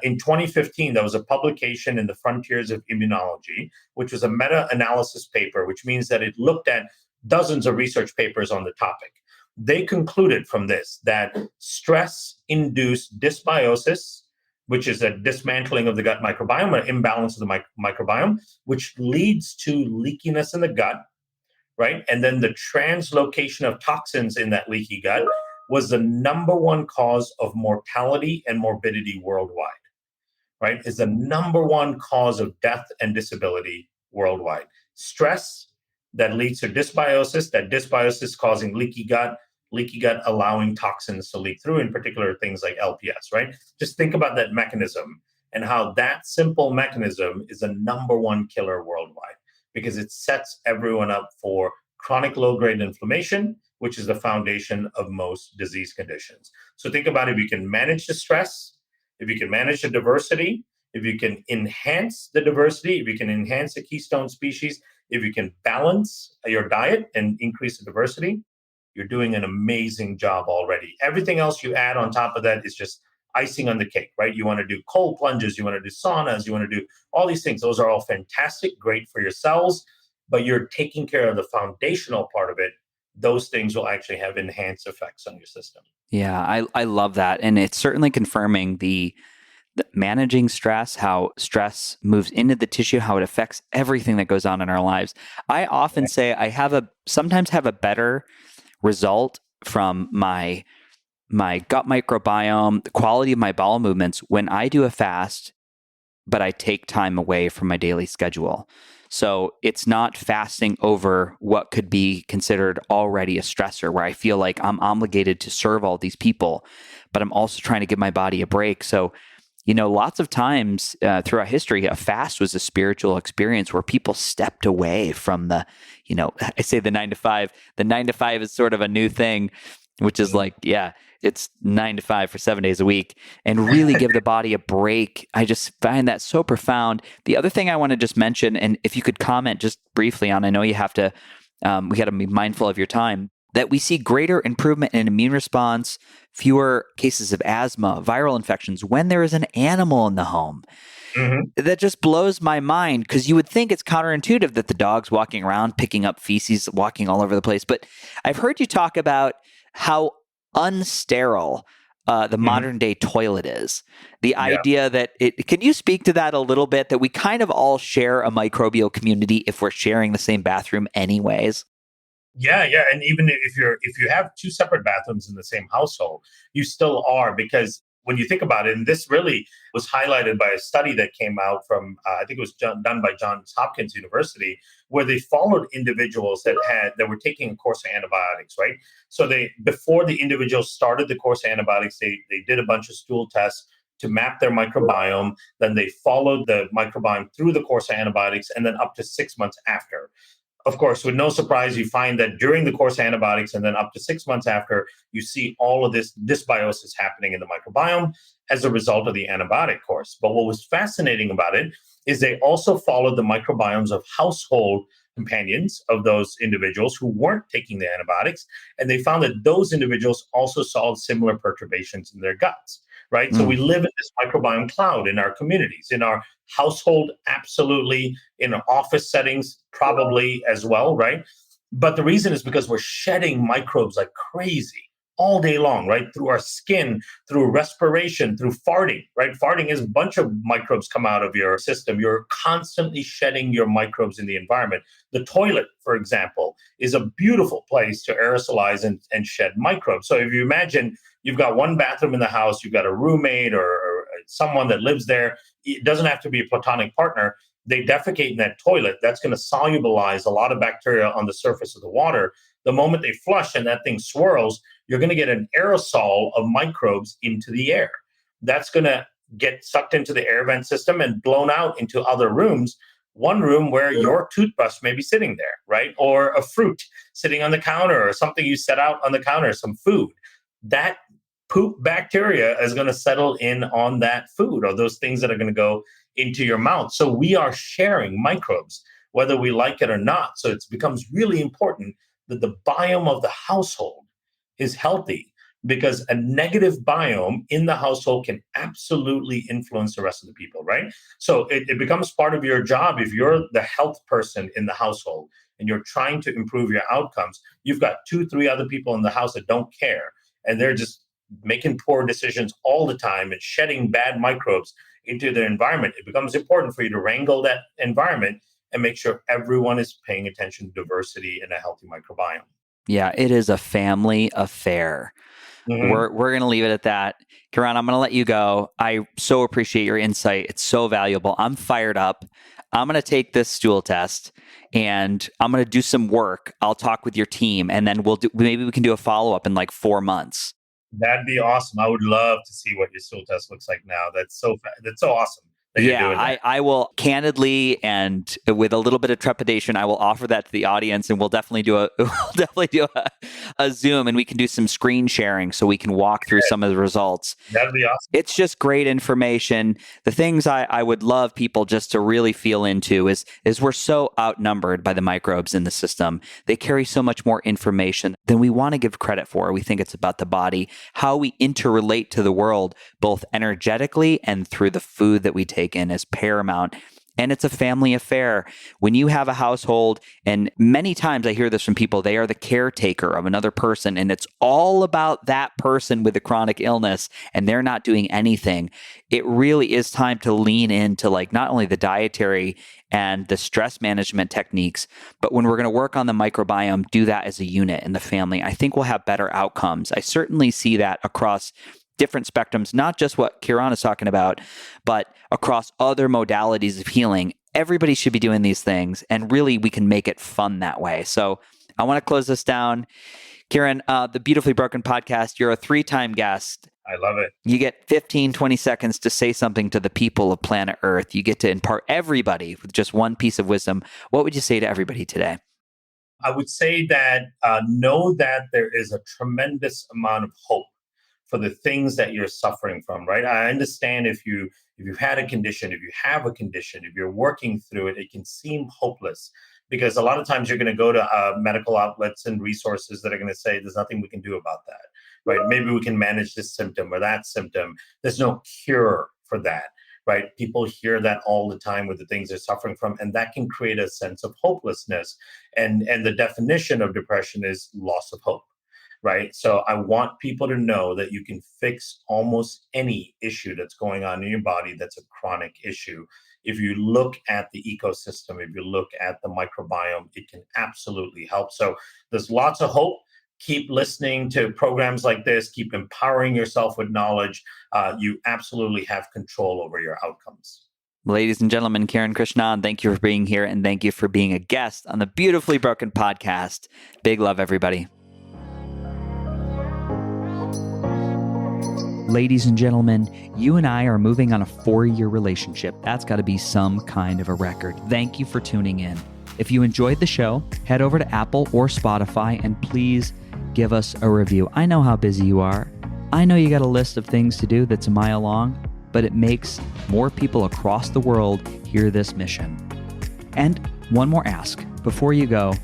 in 2015, there was a publication in the Frontiers of Immunology, which was a meta-analysis paper, which means that it looked at dozens of research papers on the topic. They concluded from this that stress-induced dysbiosis which is a dismantling of the gut microbiome, an imbalance of the microbiome, which leads to leakiness in the gut, right? And then the translocation of toxins in that leaky gut was the number one cause of mortality and morbidity worldwide, right? Is the number one cause of death and disability worldwide. Stress that leads to dysbiosis, that dysbiosis causing leaky gut allowing toxins to leak through, in particular things like LPS, right? Just think about that mechanism and how that simple mechanism is the number one killer worldwide, because it sets everyone up for chronic low-grade inflammation, which is the foundation of most disease conditions. So think about if you can manage the stress, if you can manage the diversity, if you can enhance the diversity, if you can enhance the keystone species, if you can balance your diet and increase the diversity, you're doing an amazing job already. Everything else you add on top of that is just icing on the cake, right? You want to do cold plunges, you want to do saunas, you want to do all these things. Those are all fantastic, great for your cells, but you're taking care of the foundational part of it. Those things will actually have enhanced effects on your system. Yeah, I love that. And it's certainly confirming the managing stress, how stress moves into the tissue, how it affects everything that goes on in our lives. I often say I sometimes have a better result from my gut microbiome, the quality of my bowel movements when I do a fast, but I take time away from my daily schedule. So it's not fasting over what could be considered already a stressor, where I feel like I'm obligated to serve all these people, but I'm also trying to give my body a break. So, lots of times throughout history, a fast was a spiritual experience where people stepped away from the, I say the 9 to 5. The 9 to 5 is sort of a new thing, which is like, it's 9 to 5 for 7 days a week, and really give the body a break. I just find that so profound. The other thing I want to just mention, and if you could comment just briefly on, I know you have to, we got to be mindful of your time, that we see greater improvement in immune response, fewer cases of asthma, viral infections when there is an animal in the home. Mm-hmm. That just blows my mind, because you would think it's counterintuitive that the dog's walking around, picking up feces, walking all over the place. But I've heard you talk about how unsterile the modern day toilet is. The idea that can you speak to that a little bit, that we kind of all share a microbial community if we're sharing the same bathroom anyways? Yeah. And even if you have two separate bathrooms in the same household, you still are, because when you think about it, and this really was highlighted by a study that came out from, I think it was done by Johns Hopkins University, where they followed individuals that were taking a course of antibiotics, right? So before the individuals started the course of antibiotics, they did a bunch of stool tests to map their microbiome. Then they followed the microbiome through the course of antibiotics, and then up to 6 months after. Of course, with no surprise, you find that during the course of antibiotics and then up to 6 months after, you see all of this dysbiosis happening in the microbiome as a result of the antibiotic course. But what was fascinating about it is they also followed the microbiomes of household companions of those individuals who weren't taking the antibiotics. And they found that those individuals also saw similar perturbations in their guts, right? So we live in this microbiome cloud in our communities, in our household, absolutely, in our office settings, probably as well, right? But the reason is because we're shedding microbes like crazy all day long, right? Through our skin, through respiration, through farting, right? Farting is a bunch of microbes come out of your system. You're constantly shedding your microbes in the environment. The toilet, for example, is a beautiful place to aerosolize and shed microbes. So if you imagine you've got one bathroom in the house, you've got a roommate or someone that lives there, it doesn't have to be a platonic partner. They defecate in that toilet. That's going to solubilize a lot of bacteria on the surface of the water. The moment they flush and that thing swirls, you're going to get an aerosol of microbes into the air. That's going to get sucked into the air vent system and blown out into other rooms. One room where your toothbrush may be sitting there, right? Or a fruit sitting on the counter, or something you set out on the counter, some food. That poop bacteria is going to settle in on that food, or those things that are going to go into your mouth. So we are sharing microbes, whether we like it or not. So it becomes really important that the biome of the household is healthy, because a negative biome in the household can absolutely influence the rest of the people, right? So it becomes part of your job. If you're the health person in the household and you're trying to improve your outcomes, you've got 2-3 other people in the house that don't care, and they're just making poor decisions all the time and shedding bad microbes into their environment, it becomes important for you to wrangle that environment and make sure everyone is paying attention to diversity and a healthy microbiome. Yeah, it is a family affair. We're going to leave it at that. Kiran, I'm going to let you go. I so appreciate your insight. It's so valuable. I'm fired up. I'm going to take this stool test and I'm going to do some work. I'll talk with your team and then maybe we can do a follow-up in like 4 months. That'd be awesome. I would love to see what your stool test looks like now. That's so awesome. Yeah, I will candidly and with a little bit of trepidation, I will offer that to the audience, and we'll definitely do a Zoom, and we can do some screen sharing so we can walk through some of the results. That'd be awesome. It's just great information. The things I would love people just to really feel into is we're so outnumbered by the microbes in the system. They carry so much more information than we want to give credit for. We think it's about the body, how we interrelate to the world, both energetically and through the food that we take in is paramount. And it's a family affair. When you have a household, and many times I hear this from people, they are the caretaker of another person, and it's all about that person with a chronic illness, and they're not doing anything. It really is time to lean into like not only the dietary and the stress management techniques, but when we're going to work on the microbiome, do that as a unit in the family. I think we'll have better outcomes. I certainly see that across different spectrums, not just what Kiran is talking about, but across other modalities of healing. Everybody should be doing these things, and really we can make it fun that way. So I want to close this down. Kiran, the Beautifully Broken podcast, you're a 3-time guest. I love it. You get 15, 20 seconds to say something to the people of planet Earth. You get to impart everybody with just one piece of wisdom. What would you say to everybody today? I would say that know that there is a tremendous amount of hope for the things that you're suffering from, right? I understand if you've had a condition, if you have a condition, if you're working through it, it can seem hopeless because a lot of times you're going to go to medical outlets and resources that are going to say, there's nothing we can do about that, right? Maybe we can manage this symptom or that symptom. There's no cure for that, right? People hear that all the time with the things they're suffering from, and that can create a sense of hopelessness. And the definition of depression is loss of hope. Right. So I want people to know that you can fix almost any issue that's going on in your body that's a chronic issue. If you look at the ecosystem, if you look at the microbiome, it can absolutely help. So there's lots of hope. Keep listening to programs like this. Keep empowering yourself with knowledge. You absolutely have control over your outcomes. Ladies and gentlemen, Kiran Krishnan, thank you for being here, and thank you for being a guest on the Beautifully Broken podcast. Big love, everybody. Ladies and gentlemen, you and I are moving on a 4-year relationship. That's got to be some kind of a record. Thank you for tuning in. If you enjoyed the show, head over to Apple or Spotify and please give us a review. I know how busy you are. I know you got a list of things to do that's a mile long, but it makes more people across the world hear this mission. And one more ask before you go.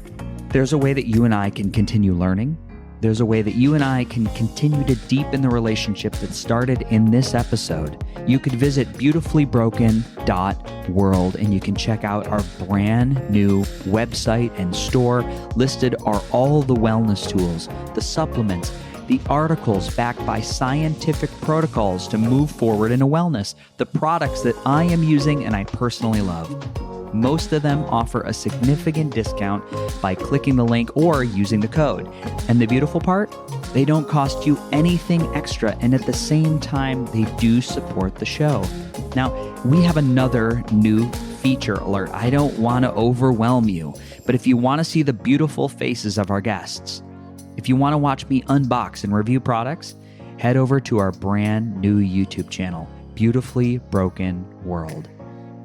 There's a way that you and I can continue learning. There's a way that you and I can continue to deepen the relationship that started in this episode. You could visit beautifullybroken.world and you can check out our brand new website and store. Listed are all the wellness tools, the supplements, the articles backed by scientific protocols to move forward into wellness, the products that I am using and I personally love. Most of them offer a significant discount by clicking the link or using the code. And the beautiful part? They don't cost you anything extra, and at the same time, they do support the show. Now, we have another new feature alert. I don't want to overwhelm you, but if you want to see the beautiful faces of our guests, if you want to watch me unbox and review products, head over to our brand new YouTube channel, Beautifully Broken World.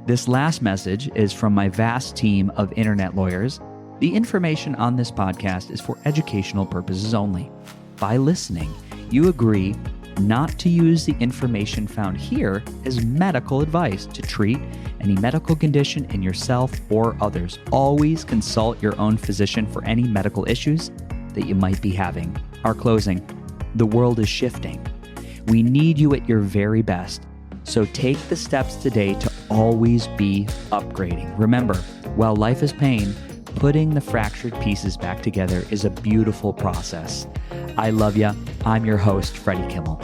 This last message is from my vast team of internet lawyers. The information on this podcast is for educational purposes only. By listening, you agree not to use the information found here as medical advice to treat any medical condition in yourself or others. Always consult your own physician for any medical issues that you might be having. Our closing. The world is shifting. We need you at your very best. So take the steps today to always be upgrading. Remember, while life is pain, putting the fractured pieces back together is a beautiful process. I love you. I'm your host, Freddie Kimmel.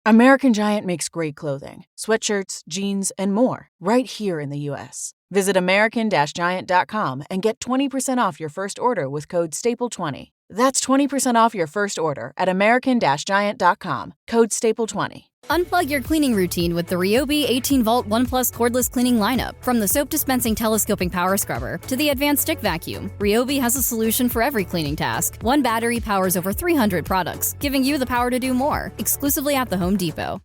American Giant makes great clothing, sweatshirts, jeans, and more right here in the U.S. Visit American-Giant.com and get 20% off your first order with code STAPLE20. That's 20% off your first order at American-Giant.com, code STAPLE20. Unplug your cleaning routine with the Ryobi 18-volt ONE+ cordless cleaning lineup. From the soap-dispensing telescoping power scrubber to the advanced stick vacuum, Ryobi has a solution for every cleaning task. One battery powers over 300 products, giving you the power to do more. Exclusively at the Home Depot.